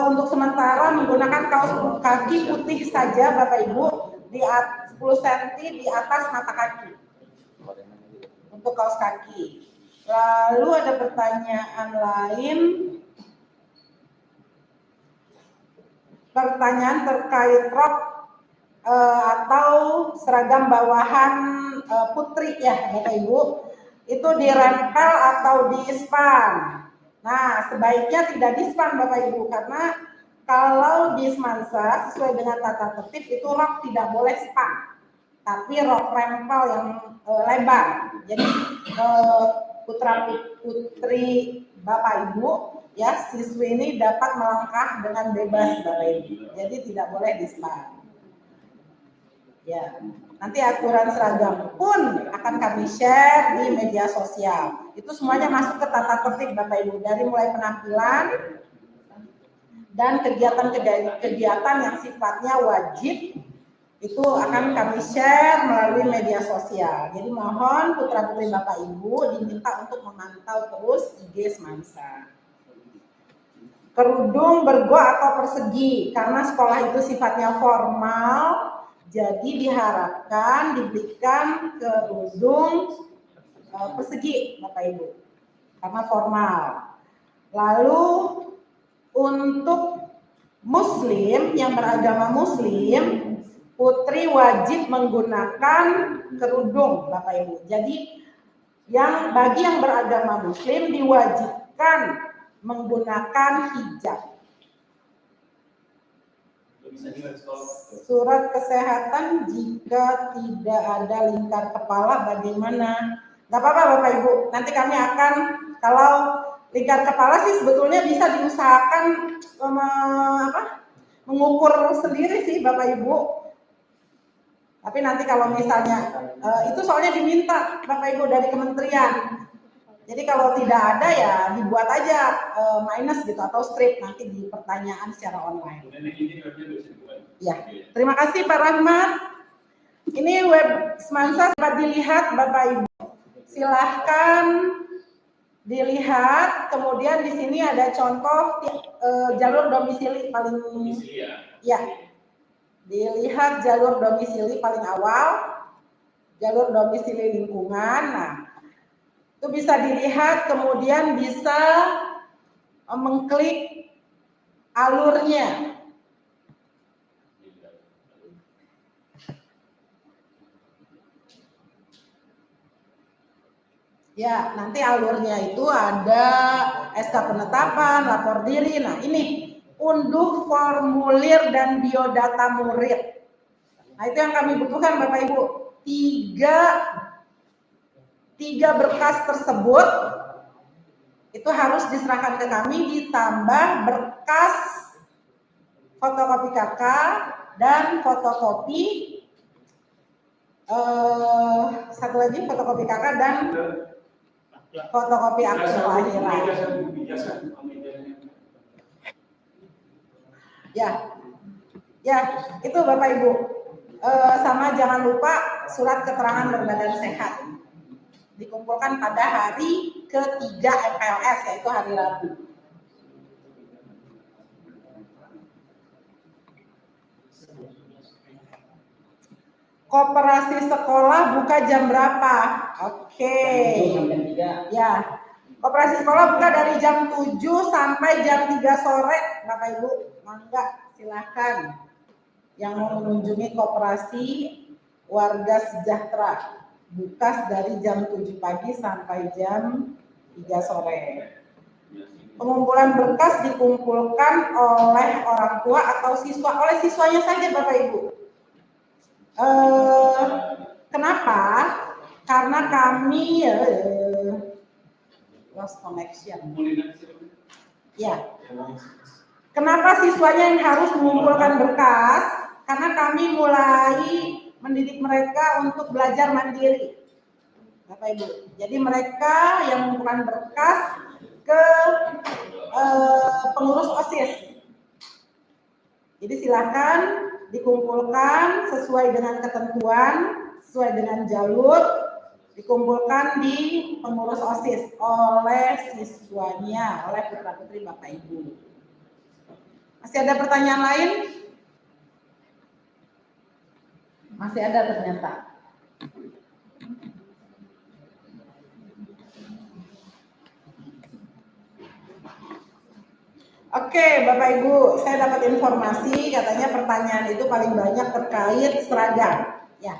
untuk sementara menggunakan kaos kaki putih saja Bapak Ibu di 10 cm di atas mata kaki untuk kaos kaki. Lalu ada pertanyaan lain, pertanyaan terkait rok atau seragam bawahan putri ya Bapak Ibu, itu dirempel atau di-span. Nah, sebaiknya tidak di-span Bapak Ibu, karena kalau di Semansa sesuai dengan tata tertib itu rok tidak boleh span, tapi rok rempel yang lebar. Jadi putra putri Bapak Ibu ya, siswi ini dapat melangkah dengan bebas Bapak Ibu. Jadi tidak boleh di-span. Ya, nanti aturan seragam pun akan kami share di media sosial. Itu semuanya masuk ke tata tertib Bapak Ibu, dari mulai penampilan dan kegiatan-kegiatan yang sifatnya wajib itu akan kami share melalui media sosial. Jadi mohon putra-putri Bapak Ibu diminta untuk memantau terus IG Semansa. Kerudung bergo atau persegi, karena sekolah itu sifatnya formal, jadi diharapkan diberikan kerudung persegi Bapak Ibu, karena formal. Lalu untuk muslim yang beragama muslim, putri wajib menggunakan kerudung Bapak Ibu. Jadi bagi yang beragama muslim diwajibkan menggunakan hijab. Surat kesehatan jika tidak ada lingkar kepala bagaimana? Gak apa-apa Bapak Ibu, nanti kami akan, kalau lingkar kepala sih sebetulnya bisa diusahakan mengukur sendiri sih Bapak Ibu. Tapi nanti kalau misalnya itu soalnya diminta Bapak Ibu dari kementerian. Jadi kalau tidak ada ya dibuat aja minus gitu atau strip nanti di pertanyaan secara online. Ya, terima kasih Pak Rahmat. Ini web Semansa dapat dilihat Bapak Ibu. Silahkan dilihat. Kemudian di sini ada contoh jalur domisili paling ya. Dilihat jalur domisili paling awal, jalur domisili lingkungan. Nah, itu bisa dilihat, kemudian bisa mengklik alurnya. Ya, nanti alurnya itu ada SK penetapan, lapor diri. Nah, ini unduh formulir dan biodata murid. Nah, itu yang kami butuhkan Bapak Ibu. Tiga berkas tersebut itu harus diserahkan ke kami, ditambah berkas fotokopi KK dan fotokopi satu lagi fotokopi KK dan fotokopi akte kelahiran. Ya, itu Bapak Ibu. Sama jangan lupa surat keterangan berbadan sehat. Dikumpulkan pada hari ketiga MPLS, yaitu hari Rabu. Koperasi sekolah buka jam berapa? Oke. Ya. Koperasi sekolah buka dari jam 7 sampai jam 3 sore, Bapak Ibu. Mangga, silakan. Yang mau mengunjungi koperasi warga sejahtera, buka dari jam 7 pagi sampai jam 3 sore. Pengumpulan berkas dikumpulkan oleh orang tua atau siswa, oleh siswanya saja Bapak Ibu. Kenapa? Karena kami lost connection. Ya. Kenapa siswanya yang harus mengumpulkan berkas? Karena kami mulai mendidik mereka untuk belajar mandiri, Bapak Ibu. Jadi mereka yang mengumpulkan berkas ke pengurus OSIS. Jadi silakan dikumpulkan sesuai dengan ketentuan, sesuai dengan jalur, dikumpulkan di pengurus OSIS oleh siswanya, oleh putra-putri Bapak Ibu. Masih ada pertanyaan lain? Masih ada ternyata. Oke, Bapak Ibu, saya dapat informasi katanya pertanyaan itu paling banyak terkait seragam. Ya,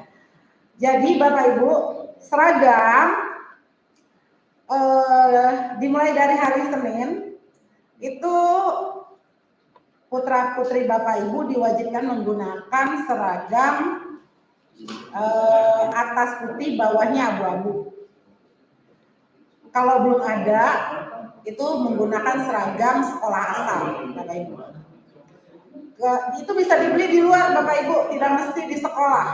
jadi Bapak Ibu, seragam dimulai dari hari Senin itu putra-putri Bapak Ibu diwajibkan menggunakan seragam atas putih, bawahnya abu-abu. Kalau belum ada, itu menggunakan seragam sekolah asal, Bapak Ibu. Itu bisa dibeli di luar, Bapak Ibu, tidak mesti di sekolah.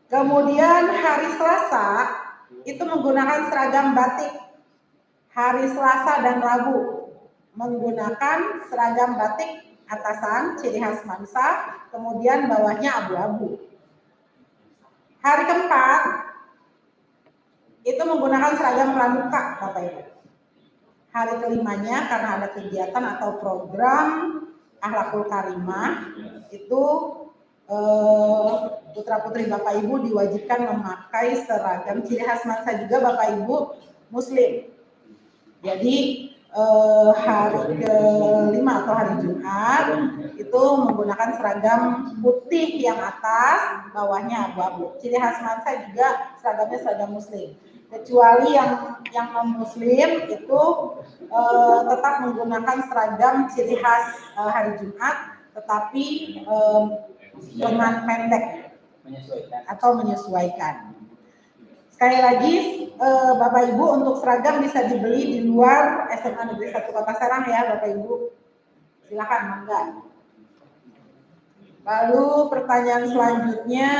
Kemudian hari Selasa itu menggunakan seragam batik. Hari Selasa dan Rabu menggunakan seragam batik atasan ciri khas Mansa, kemudian bawahnya abu-abu. Hari keempat itu menggunakan seragam pramuka, Bapak Ibu. Hari kelimanya karena ada kegiatan atau program akhlakul karimah, itu putra-putri Bapak Ibu diwajibkan memakai seragam ciri khas Mansa juga, Bapak Ibu Muslim. Jadi hari kelima atau hari Jumat itu menggunakan seragam putih yang atas, bawahnya abu-abu. Ciri khas Mansa juga seragamnya seragam Muslim. Kecuali yang non-Muslim itu tetap menggunakan seragam ciri khas hari Jumat, tetapi lengan pendek atau menyesuaikan. Sekali lagi, Bapak Ibu, untuk seragam bisa dibeli di luar SMA Negeri 1 Kota Serang ya, Bapak Ibu. Silakan, mangga. Lalu pertanyaan selanjutnya,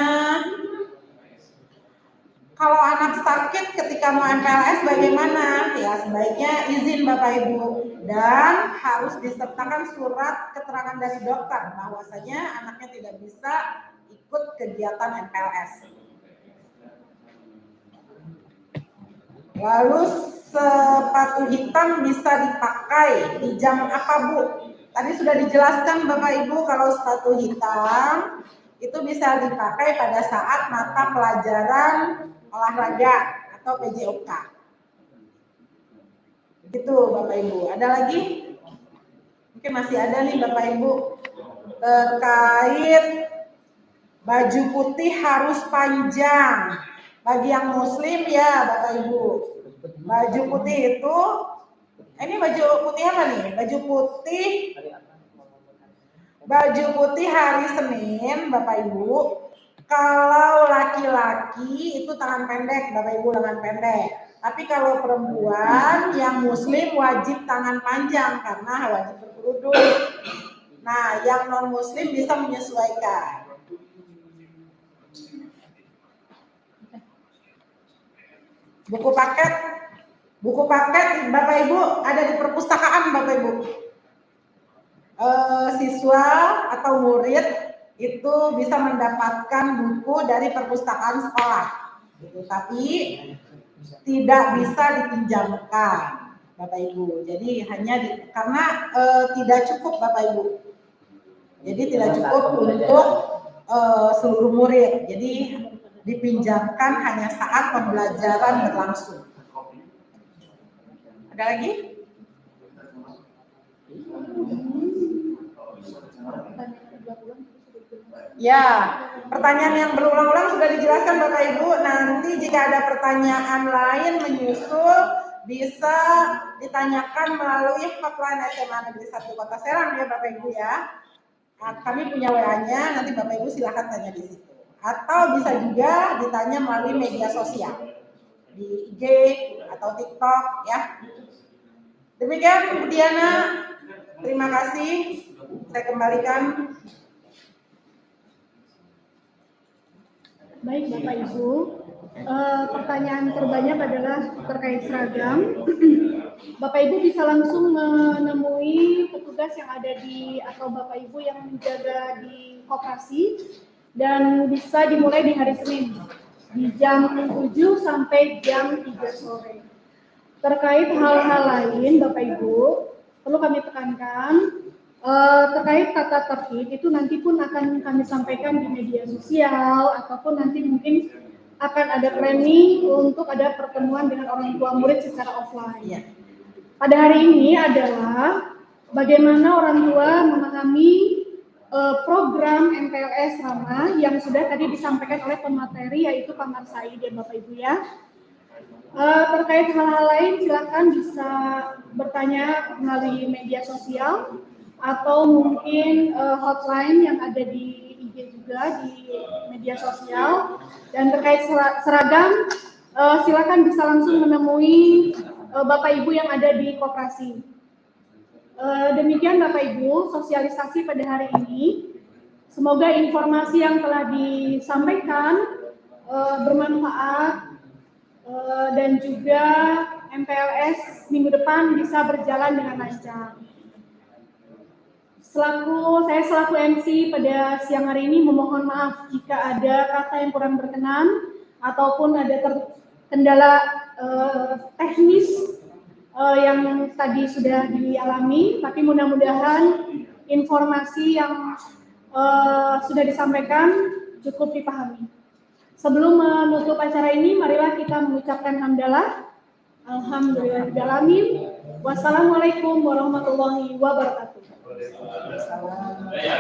kalau anak sakit ketika mau MPLS bagaimana? Ya, sebaiknya izin Bapak Ibu dan harus disertakan surat keterangan dari dokter bahwasanya anaknya tidak bisa ikut kegiatan MPLS. Lalu sepatu hitam bisa dipakai di jam apa, Bu? Tadi sudah dijelaskan Bapak Ibu kalau sepatu hitam itu bisa dipakai pada saat mata pelajaran olahraga atau PJOK. Gitu Bapak Ibu. Ada lagi? Mungkin masih ada nih Bapak Ibu. Terkait baju putih harus panjang. Bagi yang Muslim ya Bapak Ibu. Baju putih itu, ini baju putih apa nih? Baju putih hari Senin Bapak Ibu. Kalau laki-laki itu tangan pendek, Bapak Ibu, lengan pendek. Tapi kalau perempuan yang Muslim wajib tangan panjang karena wajib berkerudung. Nah, yang non Muslim bisa menyesuaikan. Buku paket Bapak Ibu ada di perpustakaan Bapak Ibu. Siswa atau murid itu bisa mendapatkan buku dari perpustakaan sekolah, gitu. Tapi tidak bisa dipinjamkan, Bapak Ibu. Jadi hanya karena tidak cukup, Bapak Ibu. Jadi tidak cukup untuk seluruh murid. Jadi dipinjamkan hanya saat pembelajaran berlangsung. Ada lagi? Ya, pertanyaan yang berulang-ulang sudah dijelaskan Bapak Ibu. Nanti jika ada pertanyaan lain menyusul, bisa ditanyakan melalui hotline SMA Negeri 1 Kota Serang ya Bapak Ibu ya. Kami punya WA-nya, nanti Bapak Ibu silakan tanya di situ. Atau bisa juga ditanya melalui media sosial di IG atau TikTok ya. Demikian Bu Diana, terima kasih. Saya kembalikan. Baik Bapak Ibu, pertanyaan terbanyak adalah terkait seragam. Bapak Ibu bisa langsung menemui petugas yang ada di atau Bapak Ibu yang menjaga di koperasi dan bisa dimulai di hari Senin di jam 7 sampai jam 3 sore. Terkait hal-hal lain Bapak Ibu, perlu kami tekankan terkait tata tertib itu nanti pun akan kami sampaikan di media sosial ataupun nanti mungkin akan ada training untuk ada pertemuan dengan orang tua murid secara offline. Pada hari ini adalah bagaimana orang tua memahami program MPLS Ramah yang sudah tadi disampaikan oleh pemateri yaitu Pak Marsaid ya Bapak Ibu ya. Terkait hal-hal lain silakan bisa bertanya melalui media sosial atau mungkin hotline yang ada di IG juga di media sosial. Dan terkait seragam silakan bisa langsung menemui Bapak Ibu yang ada di koperasi. Demikian Bapak Ibu sosialisasi pada hari ini. Semoga informasi yang telah disampaikan bermanfaat dan juga MPLS minggu depan bisa berjalan dengan lancar. Saya selaku MC pada siang hari ini memohon maaf jika ada kata yang kurang berkenan ataupun ada kendala teknis yang tadi sudah dialami, tapi mudah-mudahan informasi yang sudah disampaikan cukup dipahami. Sebelum menutup acara ini, marilah kita mengucapkan hamdalah. Alhamdulillahirrahmanirrahim. Wassalamualaikum warahmatullahi wabarakatuh. Ya,